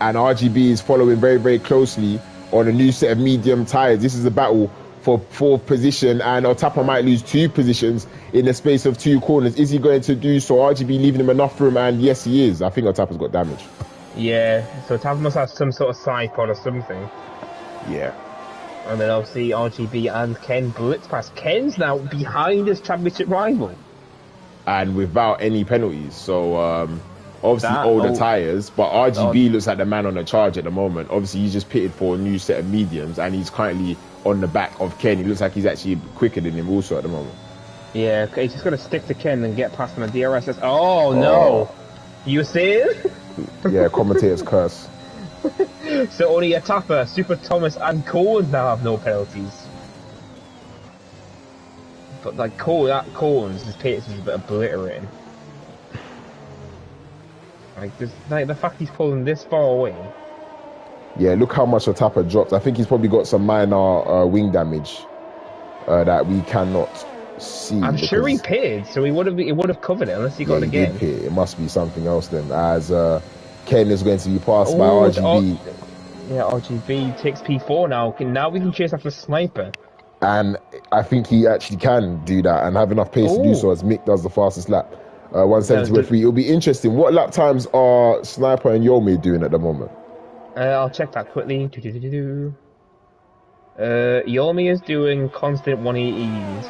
And RGB is following very, very closely on a new set of medium tyres. This is a battle for 4th position, and Otapa might lose 2 positions in the space of 2 corners. Is he going to do so? RGB leaving him enough room, and yes, he is. I think Otapa's got damage. Yeah, so Otapa must have some sort of side pod or something. Yeah. And then obviously RGB and Ken blitz pass. Ken's now behind his championship rival. And without any penalties. So, obviously older tyres, but RGB looks like the man on the charge at the moment. Obviously, he's just pitted for a new set of mediums, and he's currently on the back of Ken. He looks like he's actually quicker than him also at the moment. Yeah, he's just going to stick to Ken and get past him at DRS. Oh, no. You see it? Yeah, commentators curse. So only Otapa, Super Thomas and Collins now have no penalties. But like Collins, his pace is a bit obliterating. Like the fact he's pulling this far away. Yeah, look how much Otapa dropped. I think he's probably got some minor wing damage that we cannot see. I'm sure he pitted, so he would have covered it unless he got it again. Did pit. It must be something else then, as Ken is going to be passed by RGB. Yeah, RGB takes P4 now. Now we can chase after Sniper. And I think he actually can do that and have enough pace to do so, as Mick does the fastest lap. 170.3. It'll be interesting. What lap times are Sniper and Yome doing at the moment? I'll check that quickly. Yomi is doing constant 180s.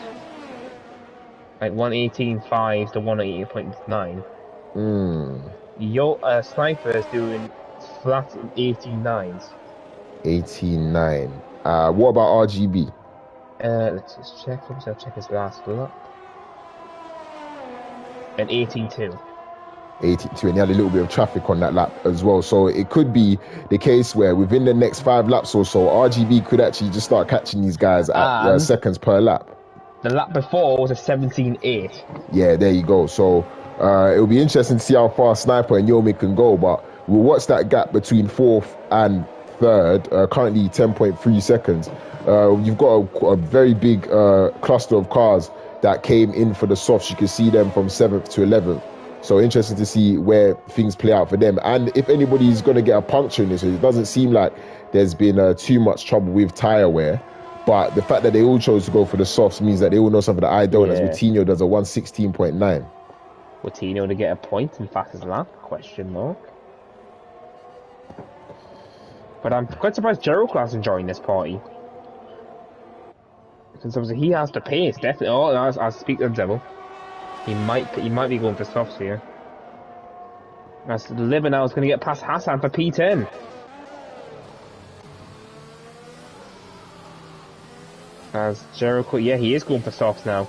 Like 118.5 to 118.9. Sniper is doing flat 18.9s. 18.9. What about RGB? Let's just check. I'll check his last lap. And 18.2. 82, and he had a little bit of traffic on that lap as well. So it could be the case where within the next 5 laps or so, RGB could actually just start catching these guys at seconds per lap. The lap before was a 17.8. Yeah, there you go. So it'll be interesting to see how far Sniper and Yomi can go, but we'll watch that gap between 4th and 3rd, currently 10.3 seconds. You've got a very big cluster of cars that came in for the softs. You can see them from 7th to 11th. So interesting to see where things play out for them. And if anybody's going to get a puncture in this, it doesn't seem like there's been too much trouble with tyre wear. But the fact that they all chose to go for the softs means that they all know something that I don't, as Coutinho does a 116.9. Coutinho to get a point in fastest lap? Question mark. But I'm quite surprised Gerald Class enjoying this party. Because obviously he has the pace, definitely. Oh, I'll speak to the devil. He might be going for softs here. As Liver now is going to get past Hassan for P10. As Jericho, yeah, he is going for softs now.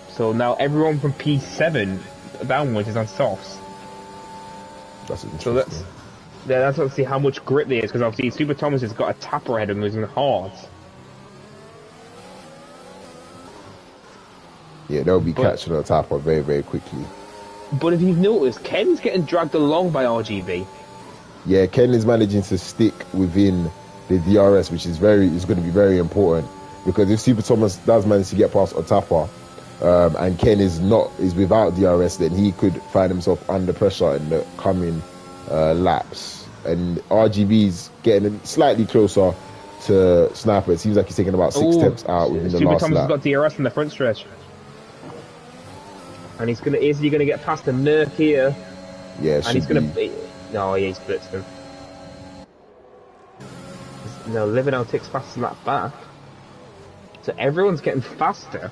So now everyone from P7 downwards is on softs. That's interesting. So that's obviously how much grip there is, because obviously Super Thomas has got a tapper ahead of him using hards. Yeah, they'll be catching on top of very, very quickly. But if you've noticed, Ken's getting dragged along by RGB. Yeah, Ken is managing to stick within the DRS, which is going to be very important, because if Super Thomas does manage to get past Otapa, and Ken is without DRS, then he could find himself under pressure in the coming laps. And RGB's getting slightly closer to Sniper. It seems like he's taking about 6 steps out within the last lap. Super Thomas has got DRS in the front stretch. And he's easily going to get past the Merc here. Yeah, and he's going to... No, yeah, he's blitzed him. No, Liver now takes fastest lap back. So everyone's getting faster.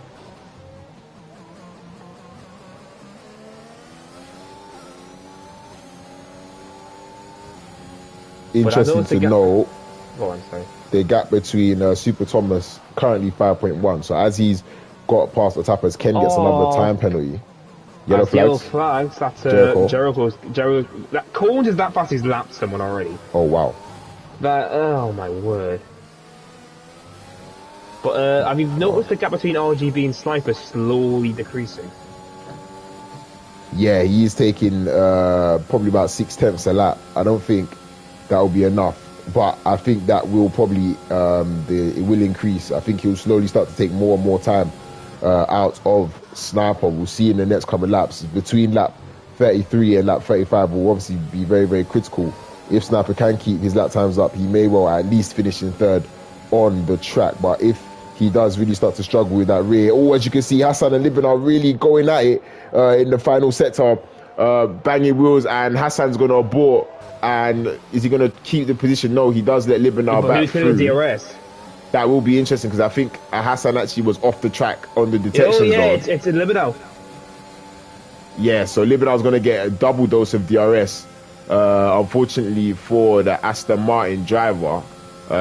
Interesting to know, go on, sorry. The gap between Super Thomas, currently 5.1. So as he's got past the tappers, Ken gets another time penalty. Yellow flags. That's Jericho. Collins is that fast, he's lapped someone already. Oh, wow. Oh my word. But have you noticed the gap between RGB and Sniper slowly decreasing? Yeah, he's taking probably about 6/10 a lap. I don't think that will be enough, but I think that will probably it will increase. I think he'll slowly start to take more and more time out of Sniper. We'll see in the next couple of laps. Between lap 33 and lap 35 will obviously be very, very critical. If Sniper can keep his lap times up, he may well at least finish in third on the track. But if he does really start to struggle with that rear, as you can see, Hassan and Libin are really going at it in the final sector, banging wheels, and Hassan's going to abort. And is he going to keep the position? No, he does let Libin back through. DRS? That will be interesting because I think Hassan actually was off the track on the detection zone. It's a Libin. Yeah, so Libinal's going to get a double dose of DRS. Unfortunately for the Aston Martin driver,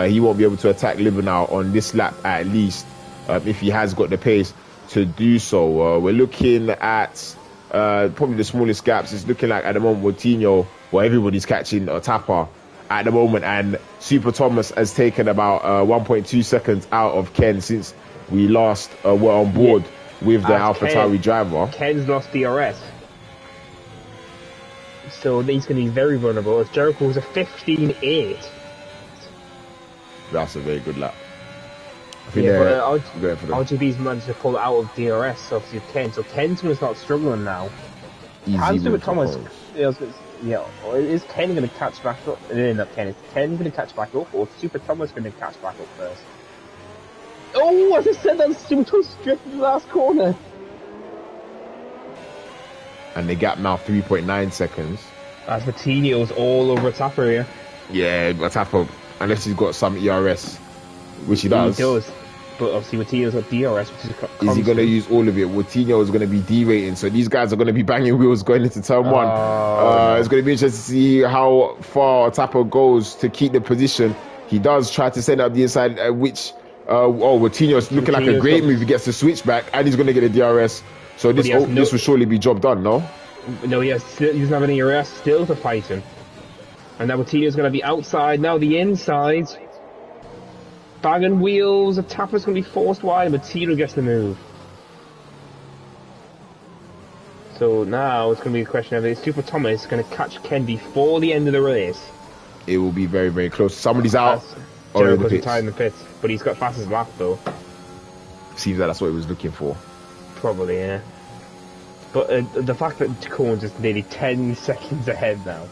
he won't be able to attack Libinal on this lap at least, if he has got the pace to do so. We're looking at probably the smallest gaps. It's looking like at the moment Coutinho, everybody's catching a tapper at the moment, and Super Thomas has taken about 1.2 seconds out of Ken since we last were on board with the AlphaTauri driver. Ken's lost DRS. So he's going to be very vulnerable. As Jericho's a 15.8. That's a very good lap. I think RGB's managed to pull out of DRS obviously Ken. So Ken's going to start struggling now. Can Super Thomas... is Ken going to catch back up? Not Ken. Is Ken going to catch back up, or Super Thomas going to catch back up first? Oh, as I said, that Super Thomas drifted the last corner. And the gap now 3.9 seconds. As Coutinho's all over Tapper here. Yeah, Tapper, unless he's got some ERS, which he does. He does. But obviously Coutinho's got DRS, which is constant. Is he going to use all of it? Coutinho is going to be derating, so these guys are going to be banging wheels going into turn one. It's going to be interesting to see how far Tapper goes to keep the position. He does try to send up the inside, which Coutinho's looking like a great move. He gets the switch back, and he's going to get a DRS. So this will surely be job done, no? No, he doesn't have any ERS still to fight him. And now Coutinho's going to be outside, now the inside. Bagging wheels, the Tapper's going to be forced wide, but Coutinho gets the move. So now it's going to be a question of, is Super Thomas going to catch Ken before the end of the race? It will be very, very close. Somebody's out. Jericho's retired in the pits, but he's got fastest lap though. Seems like that's what he was looking for. Probably, yeah. But the fact that Cohen's just nearly 10 seconds ahead now.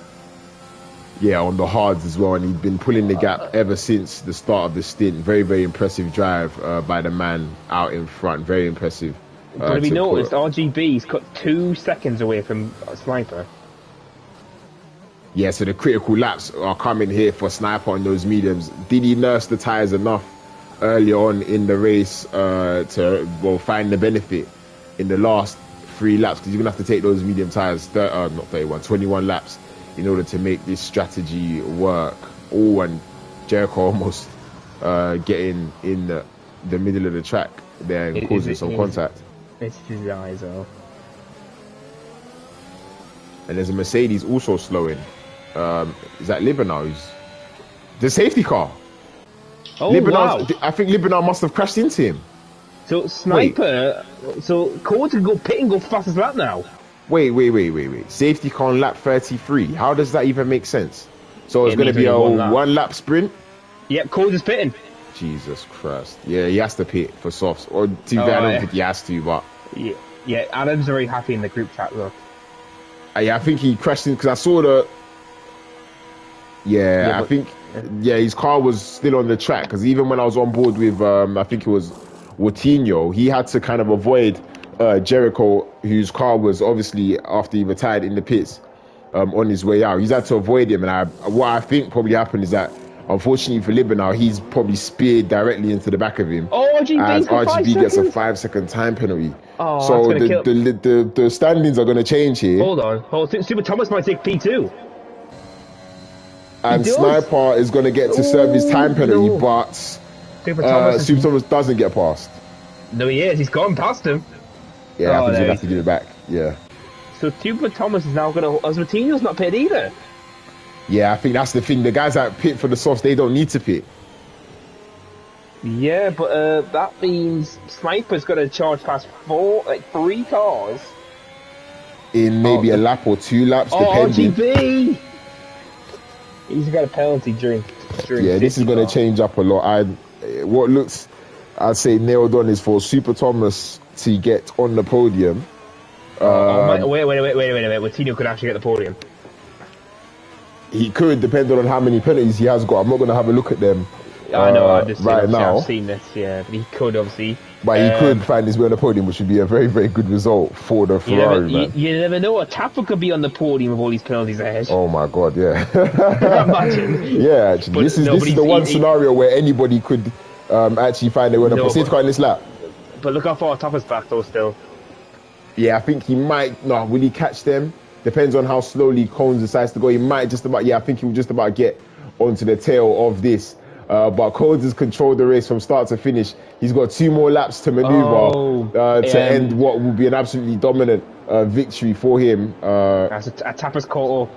Yeah, on the hards as well, and he's been pulling the gap ever since the start of the stint. Very, very impressive drive by the man out in front. Very impressive. But have you noticed, RGB's cut 2 seconds away from Sniper? Yeah, so the critical laps are coming here for Sniper on those mediums. Did he nurse the tyres enough early on in the race to find the benefit in the last 3 laps? Because you're going to have to take those medium tyres, 21 laps in order to make this strategy work. And Jericho almost getting in the middle of the track there and causing some contact. It's his eyes off. And there's a Mercedes also slowing. Is that Libinal? The safety car. Oh, wow. I think Libinal must have crashed into him. So Sniper, so Cole can go pit and go fastest lap now. Wait. Safety car on lap 33. How does that even make sense? So it's going to be a one lap sprint? Yeah, Cole is pitting. Jesus Christ. Yeah, he has to pit for softs. Or I don't think he has to, but... Yeah, Adam's very happy in the group chat, look. I think he crashed in, because I saw the... I think... Yeah, his car was still on the track, because even when I was on board with, I think it was Coutinho, he had to kind of avoid Jericho, whose car was obviously, after he retired in the pits, on his way out. He's had to avoid him, and what I think probably happened is that, unfortunately for Libinal, he's probably speared directly into the back of him. As RGB gets a 5-second time penalty. So the standings are going to change here. Hold on. Super Thomas might take P2. And Sniper is going to get to serve his time penalty, but Super Thomas doesn't get past. No, he is. He's gone past him. Yeah, I think he'll have to give it back. Yeah. So Super Thomas is now going to... Coutinho's not paid either. Yeah, I think that's the thing. The guys that pit for the softs, they don't need to pit. Yeah, but that means Sniper's got to charge past three cars. In maybe a lap or 2 laps, depending. RGB! He's got a penalty during Yeah, this is going to change up a lot. I'd say nailed on is for Super Thomas to get on the podium. Wait. Coutinho could actually get the podium. He could, depending on how many penalties he has got. I'm not going to have a look at them right now. I've seen this, yeah, but he could obviously. But he could find his way on the podium, which would be a very, very good result for the Ferrari, man. You never know. A Tapper could be on the podium with all these penalties ahead. Oh my God, yeah. Imagine. Yeah, actually, this is the one scenario where anybody could actually find their way on the safety car in this lap. But look how far Tapper's back though. Still. Yeah, I think he might. No, will he catch them? Depends on how slowly Cones decides to go. He might just about. Yeah, I think he will just about get onto the tail of this. But Codes has controlled the race from start to finish. He's got 2 more laps to maneuver to end what will be an absolutely dominant victory for him. As a Tapper's caught up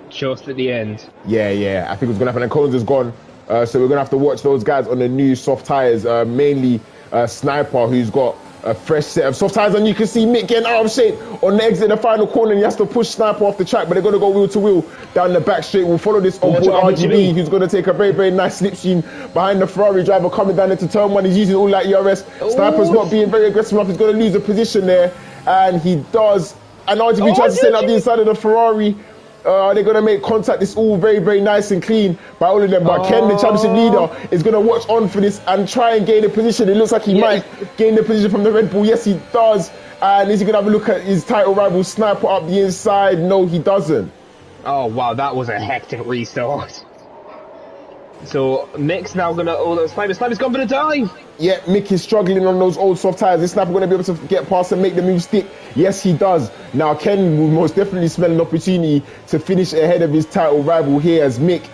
just at the end. Yeah. I think it's going to happen. And Cones is gone. So we're going to have to watch those guys on the new soft tyres. Mainly Sniper, who's got a fresh set of soft tyres. And you can see Mick getting out of shape on the exit in the final corner. And he has to push Sniper off the track. But they're going to go wheel to wheel down the back straight. We'll follow this on board RGB, who's going to take a very, very nice slipstream behind the Ferrari driver coming down into turn 1. He's using all that ERS. Sniper's not being very aggressive enough. He's going to lose a position there. And he does. And RGB tries to send up the inside of the Ferrari. They're going to make contact. It's all very, very nice and clean by all of them. But Ken, the championship leader, is going to watch on for this and try and gain a position. It looks like he might gain the position from the Red Bull. Yes, he does. And is he going to have a look at his title rival Sniper up the inside? No, he doesn't. Oh, wow. That was a hectic restart. So Mick's now going to... Sniper's gone for the dive. Yeah, Mick is struggling on those old soft tyres. Is Sniper going to be able to get past and make the move stick? Yes, he does. Now, Ken will most definitely smell an opportunity to finish ahead of his title rival here, as Mick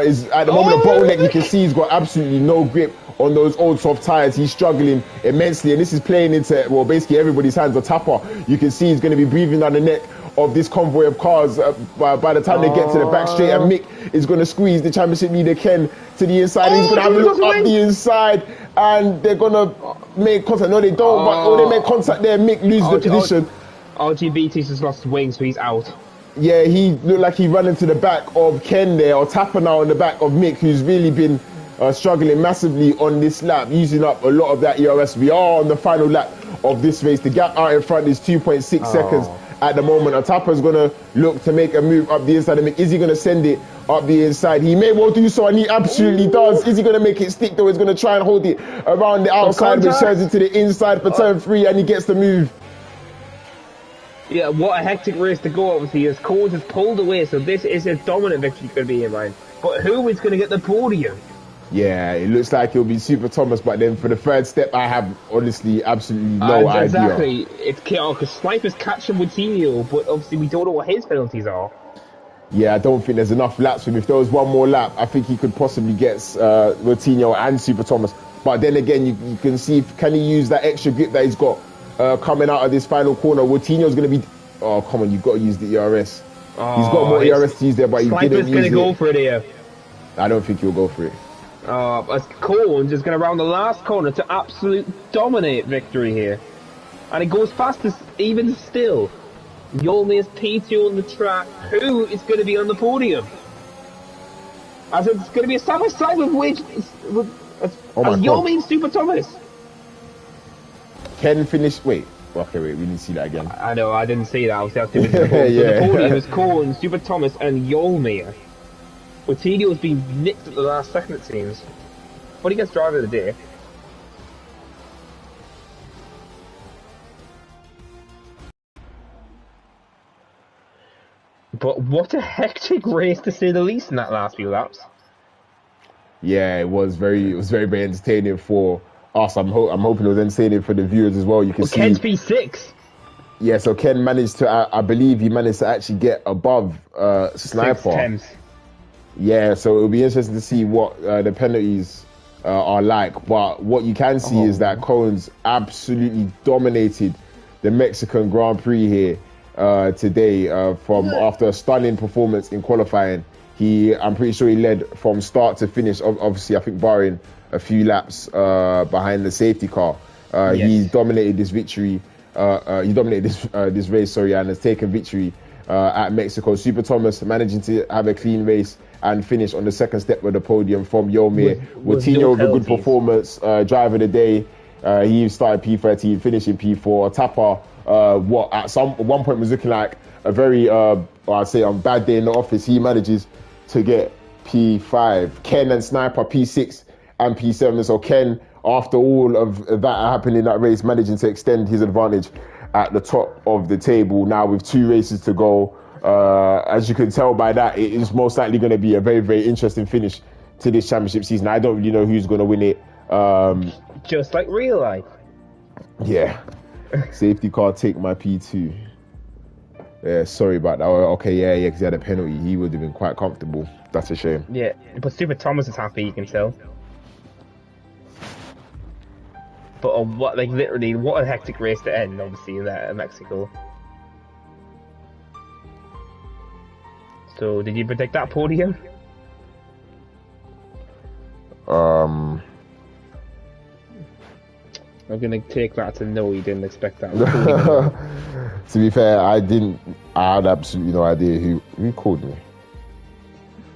is at the moment a bottleneck. You can see he's got absolutely no grip on those old soft tyres. He's struggling immensely, and this is playing into, well, basically everybody's hands. The Tapper, you can see he's going to be breathing down the neck of this convoy of cars by the time they get to the back straight, and Mick is going to squeeze the championship leader Ken to the inside. He's going to have a look up the inside, and they're going to make contact. No, they don't, but they make contact there. Mick loses the position. RGBT's just lost wings, so he's out. Yeah, he looked like he ran into the back of Ken there, or Tapper now in the back of Mick, who's really been struggling massively on this lap, using up a lot of that ERS. We are on the final lap of this race. The gap out in front is 2.6 seconds at the moment. Tapper's going to look to make a move up the inside of Mick. Is he going to send it up the inside? He may well do so, and he absolutely does. Is he going to make it stick, though? He's going to try and hold it around the outside, which turns into the inside for turn 3, and he gets the move. Yeah, what a hectic race to go, obviously, as Coles has pulled away, so this is a dominant victory going to be in mind. But who is going to get the podium? Yeah, it looks like it'll be Super Thomas, but then for the third step, I have honestly absolutely no idea. Exactly. It's because Sniper's catching Coutinho, but obviously we don't know what his penalties are. Yeah, I don't think there's enough laps for him. If there was one more lap, I think he could possibly get Coutinho and Super Thomas. But then again, you can see, can he use that extra grip that he's got coming out of this final corner? Coutinho's going to be... Oh, come on, you've got to use the ERS. He's got more ERS to use there, but he didn't use it. Sniper's going to go for it here. I don't think he'll go for it. As Cones is going to round the last corner to absolute dominate victory here. And it goes fastest even still. Yolmi's P2 on the track. Who is going to be on the podium? As it's going to be a side-by-side with Yolmi and Super Thomas. Ken finished... Wait, we need to see that again. I know, I didn't see that. I was too busy. The podium is Cones, Super Thomas and Yolmi. Coutinho has been nicked at the last second, it seems. But he gets driver of the day. But what a hectic race, to say the least, in that last few laps. Yeah, it was very, very entertaining for us. I'm hoping it was entertaining for the viewers as well. You can see Ken's P6. Yeah, so Ken managed to, I believe he managed to actually get above Sniper. 6 Yeah, so it'll be interesting to see what the penalties are like. But what you can see is that Cones absolutely dominated the Mexican Grand Prix here today after a stunning performance in qualifying. I'm pretty sure he led from start to finish. Obviously, I think barring a few laps behind the safety car, he dominated this victory. He dominated this race, sorry, and has taken victory at Mexico. Super Thomas managing to have a clean race and finish on the second step of the podium from Yomir. Coutinho with a good performance, driver of the day. He started P13, finishing P4. Tapper, at one point was looking like a very, I'd say, on bad day in the office. He manages to get P5. Ken and Sniper P6 and P7. So Ken, after all of that happened in that race, managing to extend his advantage at the top of the table. Now with 2 races to go, as you can tell by that, it is most likely going to be a very, very interesting finish to this championship season. I don't really know who's going to win it. Just like real life. Yeah. Safety car, take my P2. Yeah, sorry about that. Okay, yeah, because he had a penalty. He would have been quite comfortable. That's a shame. Yeah, but Super Thomas is happy, you can tell. But what a hectic race to end, obviously, in that Mexico. So, did you predict that podium? I'm gonna take that to no, you didn't expect that. To be fair, I had absolutely no idea who called me.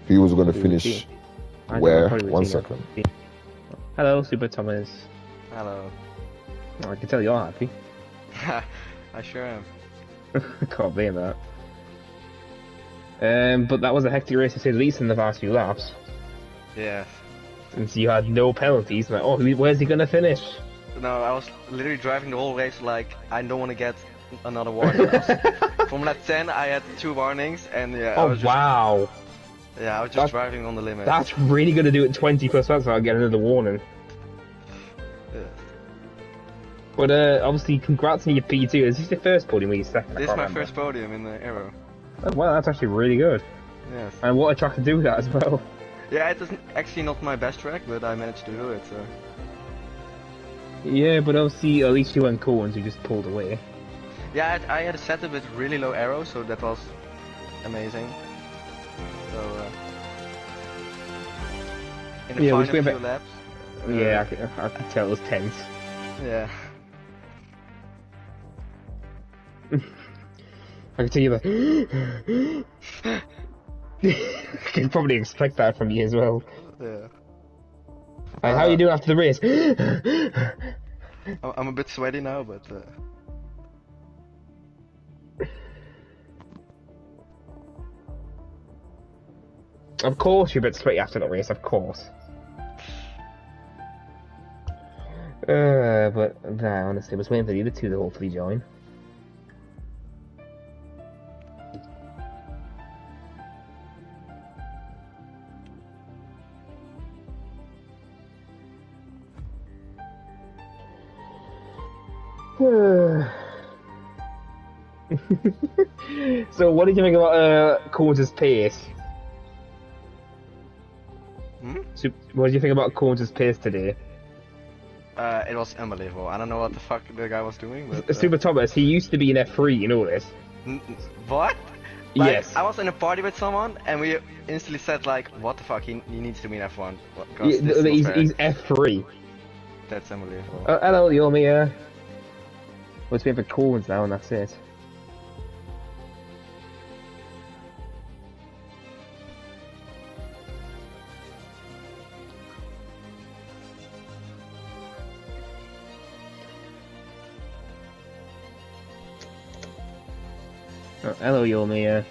Who was going to finish where? 1 second. Hello, Super Thomas. Hello. Oh, I can tell you're happy. I sure am. Can't blame that. But that was a hectic race to say the least in the last few laps. Yeah. Since you had no penalties, like, where's he gonna finish? No, I was literally driving the whole race like I don't want to get another warning. From lap 10, I had 2 warnings, and yeah. Oh, wow. Yeah, I was just driving on the limit. That's really gonna do it 20 plus laps, so I'll get another warning. Yeah. But obviously, congrats on your P2. Is this your first podium or your second? This is my first podium in the Ero. Oh, well, that's actually really good. Yes. And what a track to do that as well. Yeah, it isn't actually not my best track, but I managed to do it, so. Yeah, but obviously, at least you went cool and you just pulled away. Yeah, I had a setup with really low arrow, so that was amazing. So, in the final few laps. Yeah, I could tell it was tense. Yeah. I can tell you that. I can probably expect that from you as well. Yeah. And how are you doing after the race? I'm a bit sweaty now, but. Of course you're a bit sweaty after the race, of course. But nah, honestly, I was waiting for the other two to hopefully join. So what did you think about Cones' pace? So, what did you think about Cones' pace today? It was unbelievable. I don't know what the fuck the guy was doing, but... Super Thomas, he used to be in F3, you know this? What? Like, yes. I was in a party with someone, and we instantly said like, what the fuck, he needs to be in F1. He's F3. That's unbelievable. Hello, Yomi. Well, it's been for Cones now, and that's it. Oh, hello, Yomi.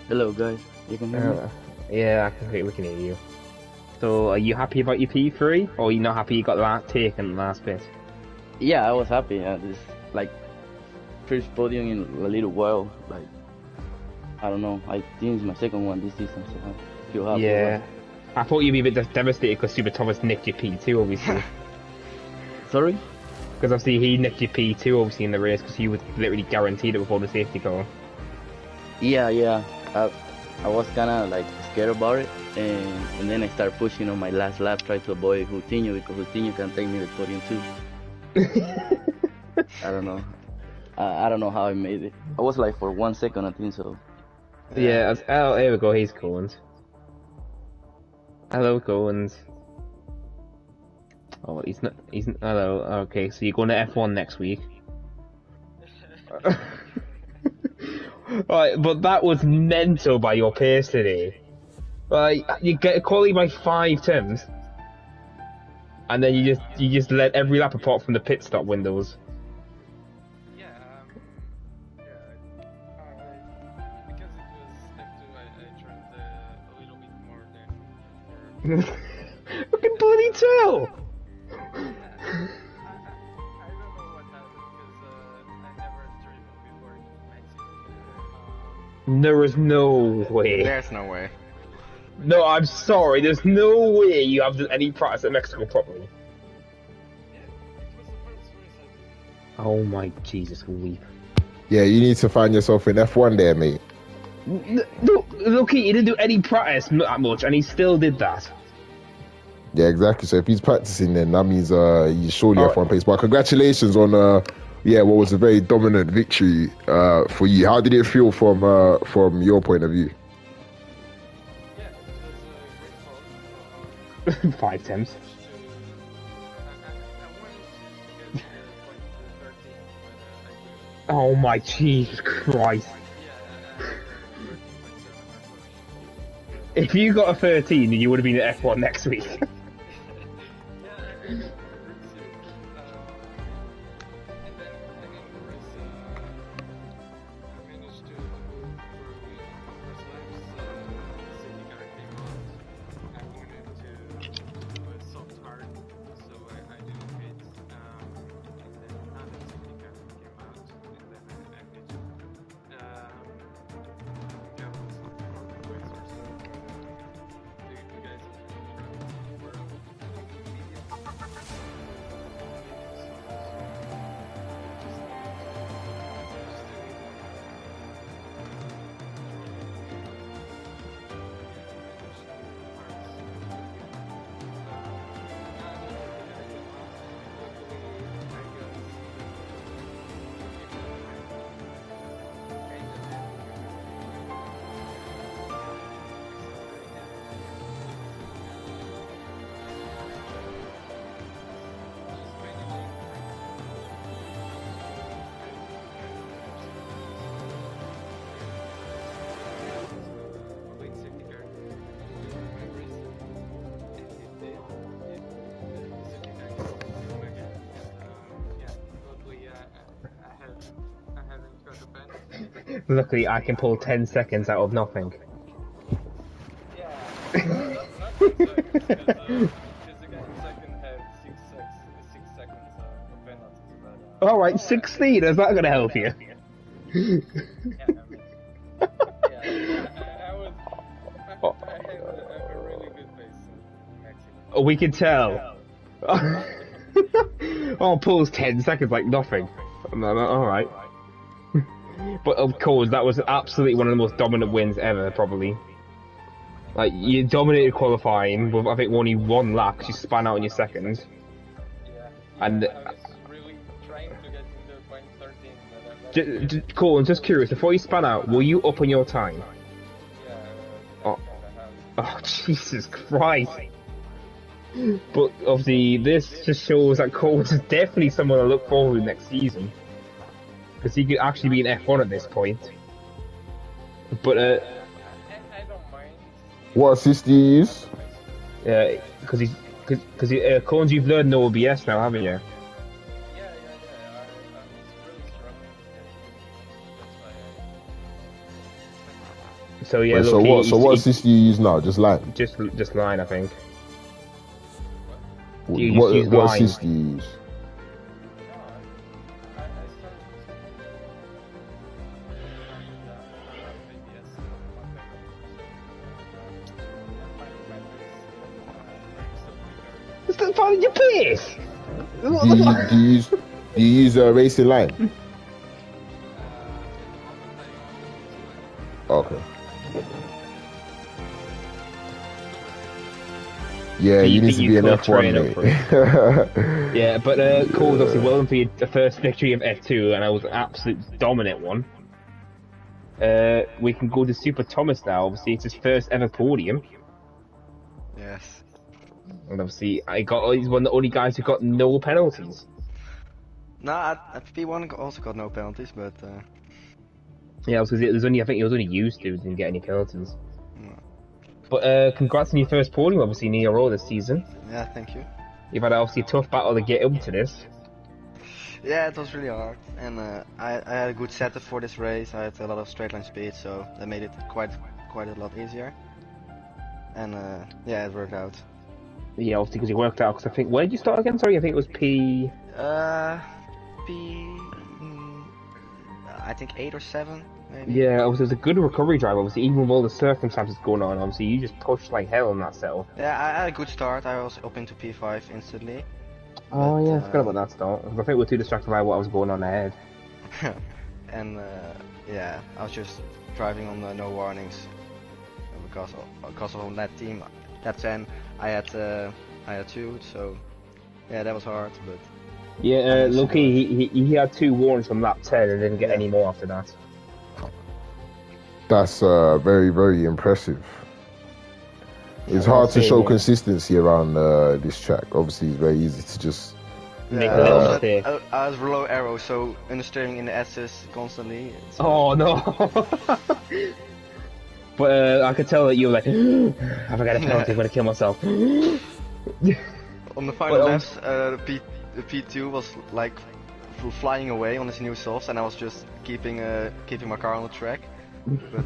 Hello, guys. You can hear me? Yeah, we can hear you. So, are you happy about your P3, or are you not happy you got that taken last bit? Yeah, I was happy. This like first podium in a little while. Like I don't know. I think it's my second one this season, so I feel happy. Yeah, I thought you'd be a bit devastated because Super Thomas nicked your P2, obviously. Sorry? Because obviously he nicked your P2, obviously in the race, because he was literally guaranteed it before the safety car. Yeah. I was kind of like scared about it, and then I started pushing on my last lap, trying to avoid Coutinho because Coutinho can take me the podium too. I don't know. I don't know how I made it. I was like for 1 second, I think so. Yeah. Oh, here we go. He's Cones. Hello, Collins. Oh, he's not. Hello. Okay, so you're going to F1 next week. Right, but that was mental by your pace today. Like, you get a quality by 5 times, and then you just let every lap apart from the pit stop windows. Yeah, because it was F2, I turned a little bit more than for. I can bloody tell! I don't know what happened because I never driven before in Mexico. There is no way. There's no way. No, I'm sorry, there's no way you have any practice at Mexico properly. Yeah, it was the first race I did. Oh my Jesus, weep. Yeah, you need to find yourself in F1 there, mate. No, look, he didn't do any practice that much, and he still did that. Yeah, exactly. So if he's practicing, then that means he's surely Alright. F1 pace. But congratulations on what was a very dominant victory for you. How did it feel from your point of view? Yeah, it was a great fall. 5 times. I wanted to get the point to 13, but I couldn't. Oh my Jesus Christ. Yeah, I had 13.7 If you got a 13, then you would have been at F1 next week. Yeah, I really sick. And then in the race, I managed to move for the first laps. The safety car came out. I wanted to do a soft hard, so I didn't hit. And then another safety car came out, and then I hit. Yeah, it was for the racer, so you guys were Luckily, I can pull 10 seconds out of nothing. Yeah, not 10 seconds, because the guy in second had 6 seconds of penalties, but... Alright, 16, is that gonna help you? Yeah, I mean, yeah, I had a really good pace in Mexico. We can tell. Oh, pulls 10 seconds like nothing. No, alright. But of course, that was absolutely one of the most dominant wins ever, probably. Like, you dominated qualifying with, I think, only 1 lap, 'cause you span out in your second. Yeah, And- I was really trying to get into point 13, but I Colin, just curious, before you span out, were you up on your time? yeah, Oh. kind of have. Oh, Jesus Christ. But obviously, this just shows that Cole's is definitely someone to look forward to next season. Because he could actually be an F1 at this point. But, I don't mind. What assist do you use? because Cole's, you've learned no OBS now, haven't you? Yeah, I was really struggling to get it. That's why So yeah, Wait, look, so what assist do you use now? Just line. just line, I think. What, You just use what line. assist do you use? I started It's finding your pace. Do you use a racing line? Okay. Yeah, you need to be an F1, mate. Yeah, but Cole's obviously well done for your first victory of F2, and it was an absolute dominant one. We can go to Super Thomas now. Obviously, it's his first ever podium. Yes. And obviously, he's one of the only guys who got no penalties. No, at P1 also got no penalties, but Yeah, because I think he was only used to, didn't get any penalties. no. But congrats on your first podium, obviously, in Ero this season. Yeah, thank you. You've had obviously a tough battle to get up to this. Yeah, it was really hard, and I had a good setup for this race. I had a lot of straight line speed, so that made it quite a lot easier. And yeah, it worked out. Yeah, obviously because you worked out. Because I think, where did you start again? Sorry, I think it was P. I think 8 or 7, maybe. Yeah, it was a good recovery drive. Obviously, even with all the circumstances going on, obviously you just pushed like hell on that setup. Yeah, I had a good start. I was up into P5 instantly. Oh But, yeah, I forgot about that start. I think we were too distracted by what was going on ahead. And yeah, I was just driving on no warnings because of that team. That 10, I had 2, so yeah, that was hard. But Yeah, lucky he had 2 warnings from lap 10 and didn't get any more after that. That's very, very impressive. It's hard to show consistency around this track. Obviously, it's very easy to just Make a little also, mistake. I was low arrow, so understeering in the S's constantly. So Oh no! But I could tell that you were like, I forgot a penalty, I'm gonna kill myself. on the final Well, laps, the P2 was like flying away on his new softs, and I was just keeping my car on the track.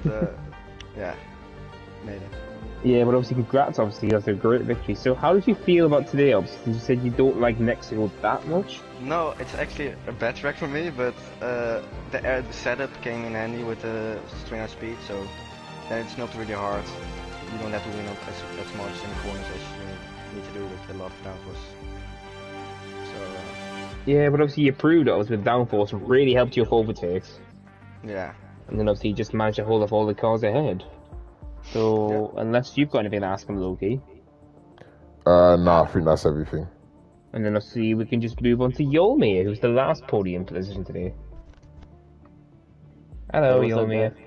But yeah, made it. Yeah, but obviously congrats, obviously, that's a great victory. So how did you feel about today, obviously? You said you don't like Mexico that much? No, it's actually a bad track for me, but the setup came in handy with the stringer speed, so then it's not really hard. You don't have to win up as much in the corners as you need to do with a lot of downforce. So Yeah, but obviously you proved it was with downforce, really helped you with overtakes. yeah. And then obviously you just managed to hold off all the cars ahead. So, unless you've got anything to ask him, Loki. Nah, I think that's everything. And then obviously we can just move on to Yolmir, who's the last podium position today. Hello, Hey, what's up, Yolmir. guys?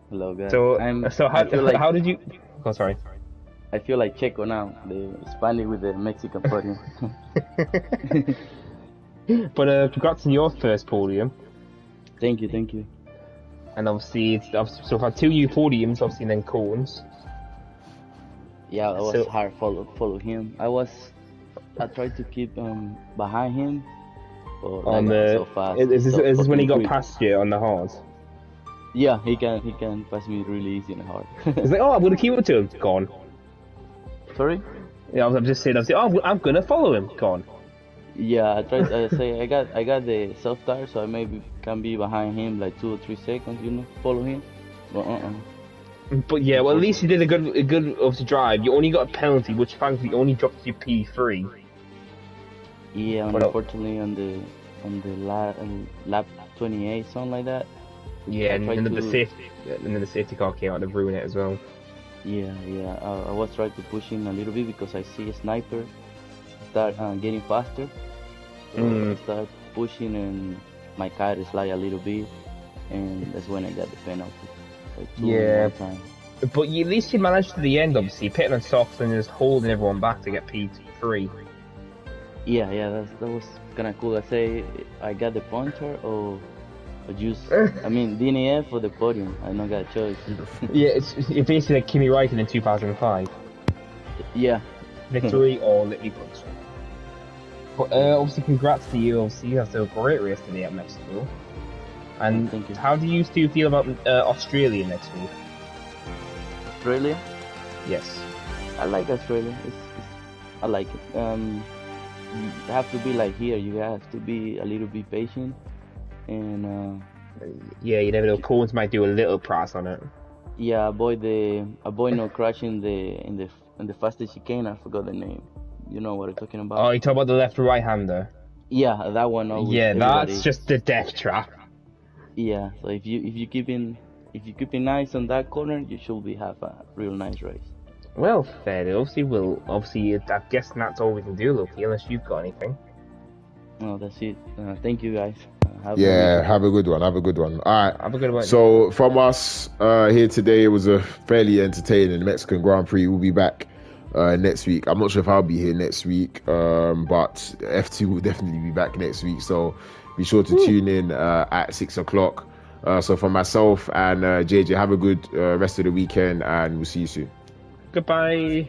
Hello, guys. So I feel like, how did you... Oh, sorry. I feel like Checo now, the Spanish with the Mexican podium. But congrats on your first podium. Thank you. And obviously, so I've had 2 new podiums, obviously, and then cones. Yeah, it was So- hard follow him. I tried to keep behind him, but On like, the... so fast. Is this so when he fucking got quick. past you on the hard? Yeah, he can pass me really easy and hard. He's like, oh, I'm gonna keep it to him. Gone. Sorry? Yeah, I'm just saying, oh, I'm gonna follow him. Gone. Yeah, I tried. I say I got the soft tire, so I maybe can be behind him like 2 or 3 seconds, follow him. But But yeah, well, at least you did a good obviously drive. You only got a penalty, which thankfully only dropped you P3. Yeah, But, unfortunately on the lap 28, something like that. Yeah, I and tried then to- the safety car came out to ruin it as well. Yeah. I was trying to push him a little bit because I see a sniper start getting faster. So I start pushing and my car slide a little bit, and that's when I got the penalty. Like 2 Yeah. more times. But at least you managed to the end, obviously, pitting on softs and just holding everyone back to get P3. Yeah, that was kind of cool. I say I got the puncher or just, I mean, DNF for the podium. I don't got a choice. Yeah, it's basically like Kimi Räikkönen in 2005. Yeah. Victory or Little Bugs. But obviously, congrats to you. Obviously, you have a great race today at Mexico. And Thank you. how do you still feel about Australia next week? Australia? Yes. I like Australia. I like it. You have to be like here. You have to be a little bit patient, and Yeah, you never know. Cones might do a little press on it. yeah, avoid not crashing in the fastest chicane. I forgot the name. You know what I'm talking about? Oh, you talk about the left or right hander? Yeah, that one. Always, Yeah, everybody- that's just the death trap. Yeah. So if you keep it nice on that corner, you should have a real nice race. Well, fair. Obviously, I guess that's all we can do, Loki, unless you've got anything. No, that's it. Thank you guys. Have a Yeah, good have a good one. Have a good one. All right. Have a good one. So from us here today, it was a fairly entertaining Mexican Grand Prix. We'll be back next week. I'm not sure if I'll be here next week, but F2 will definitely be back next week. So be sure to tune in at 6 o'clock. So for myself and JJ, have a good rest of the weekend, and we'll see you soon. Goodbye.